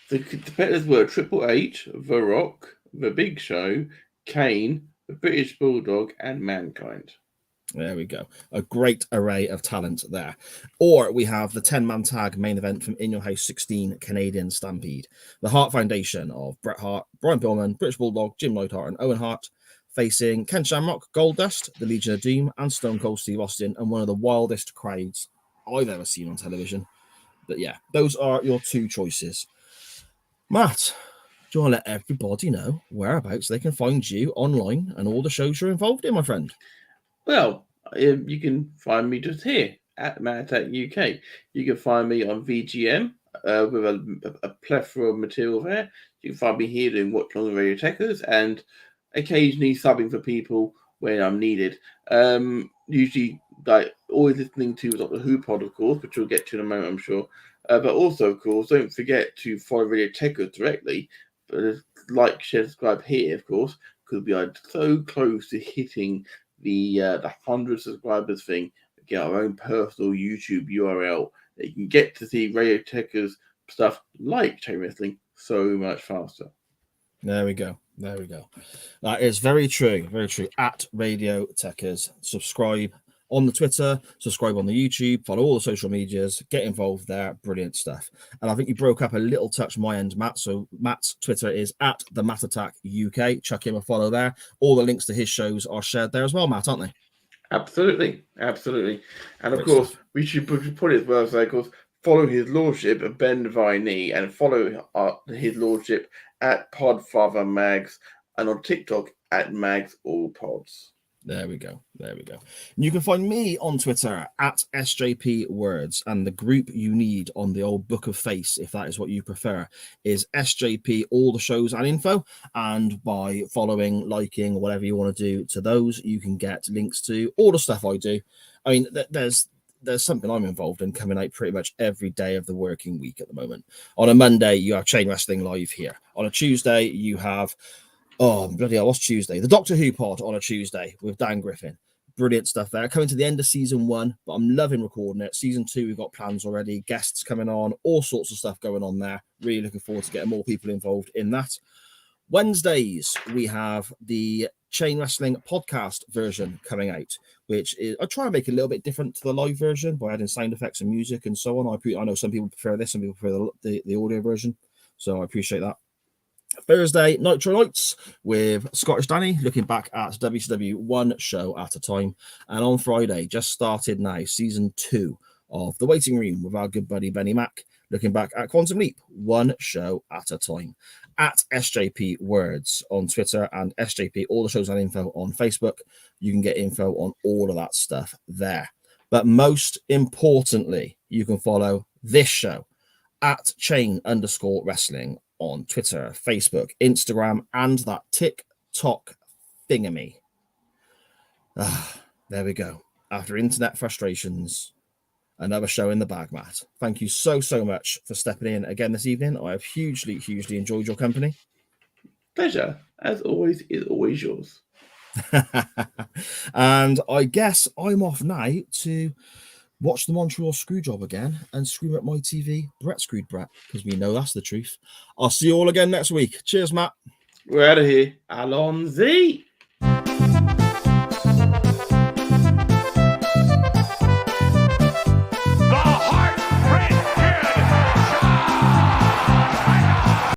The competitors were Triple H, The Rock, The Big Show, Kane, the British Bulldog, and Mankind.
There we go. A great array of talent there. Or we have the 10-man tag main event from In Your House 16, Canadian Stampede. The Hart Foundation of Bret Hart, Brian Pillman, British Bulldog, Jim Neidhart, and Owen Hart facing Ken Shamrock, Goldust, the Legion of Doom, and Stone Cold Steve Austin, and one of the wildest crowds I've ever seen on television. But yeah, those are your two choices. Matt, do you want to let everybody know whereabouts they can find you online and all the shows you're involved in, my friend?
Well, you can find me just here at Mattack UK. You can find me on VGM with a plethora of material there. You can find me here doing Watch Long Radio Tekkers and occasionally subbing for people when I'm needed. Usually, like always listening to Doctor Who pod, of course, which we'll get to in a moment, I'm sure. But also, of course, don't forget to follow Radio Tekkers directly. Like, share, subscribe here, of course, because we are so close to hitting the 100 subscribers thing. We get our own personal YouTube URL that you can get to see Radio Tekkers stuff like Chain Wrestling so much faster.
There we go. There we go. That is very true. Very true. At Radio Tekkers. Subscribe on the Twitter, subscribe on the YouTube, follow all the social medias, get involved there. Brilliant stuff. And I think you broke up a little touch my end, Matt. So Matt's Twitter is at the Matt Attack UK. Chuck him a follow there. All the links to his shows are shared there as well, Matt, aren't they?
Absolutely. Absolutely. And of
Great
course,
stuff.
we should put it as well, so of course, follow his lordship, Ben Viney, and follow his lordship at Podfather Mags, and on TikTok at Mags All Pods.
There we go. There we go. And you can find me on Twitter at SJP Words, and the group you need on the old Book of Face, if that is what you prefer, is SJP All the Shows and Info. And by following, liking, whatever you want to do to those, you can get links to all the stuff I do. I mean, there's something I'm involved in coming out pretty much every day of the working week at the moment. On a Monday, you have Chain Wrestling live here. On a Tuesday, you have bloody hell, what's Tuesday? The Doctor Who pod on a Tuesday with Dan Griffin. Brilliant stuff there. Coming to the end of season 1, but I'm loving recording it. Season 2, we've got plans already. Guests coming on, all sorts of stuff going on there. Really looking forward to getting more people involved in that. Wednesdays, we have the Chain Wrestling podcast version coming out, which is, I try and make it a little bit different to the live version by adding sound effects and music and so on. I know some people prefer this, some people prefer the audio version, so I appreciate that. Thursday, Nitro Nights with Scottish Danny, looking back at WCW one show at a time. And on Friday, just started now, season 2 of The Waiting Room with our good buddy Benny Mack, looking back at Quantum Leap, one show at a time. At SJP Words on Twitter and SJP All the Shows and Info on Facebook. You can get info on all of that stuff there. But most importantly, you can follow this show at Chain_Wrestling on Twitter, Facebook, Instagram, and that TikTok thingamy. There we go. After internet frustrations, another show in the bag, Matt. Thank you so much for stepping in again this evening. I have hugely enjoyed your company.
Pleasure, as always, is always yours.
And I guess I'm off now to watch the Montreal Screwjob again and scream at my TV, Brett screwed Brett, because we know that's the truth. I'll see you all again next week. Cheers, Matt.
We're out of here. Alonzi.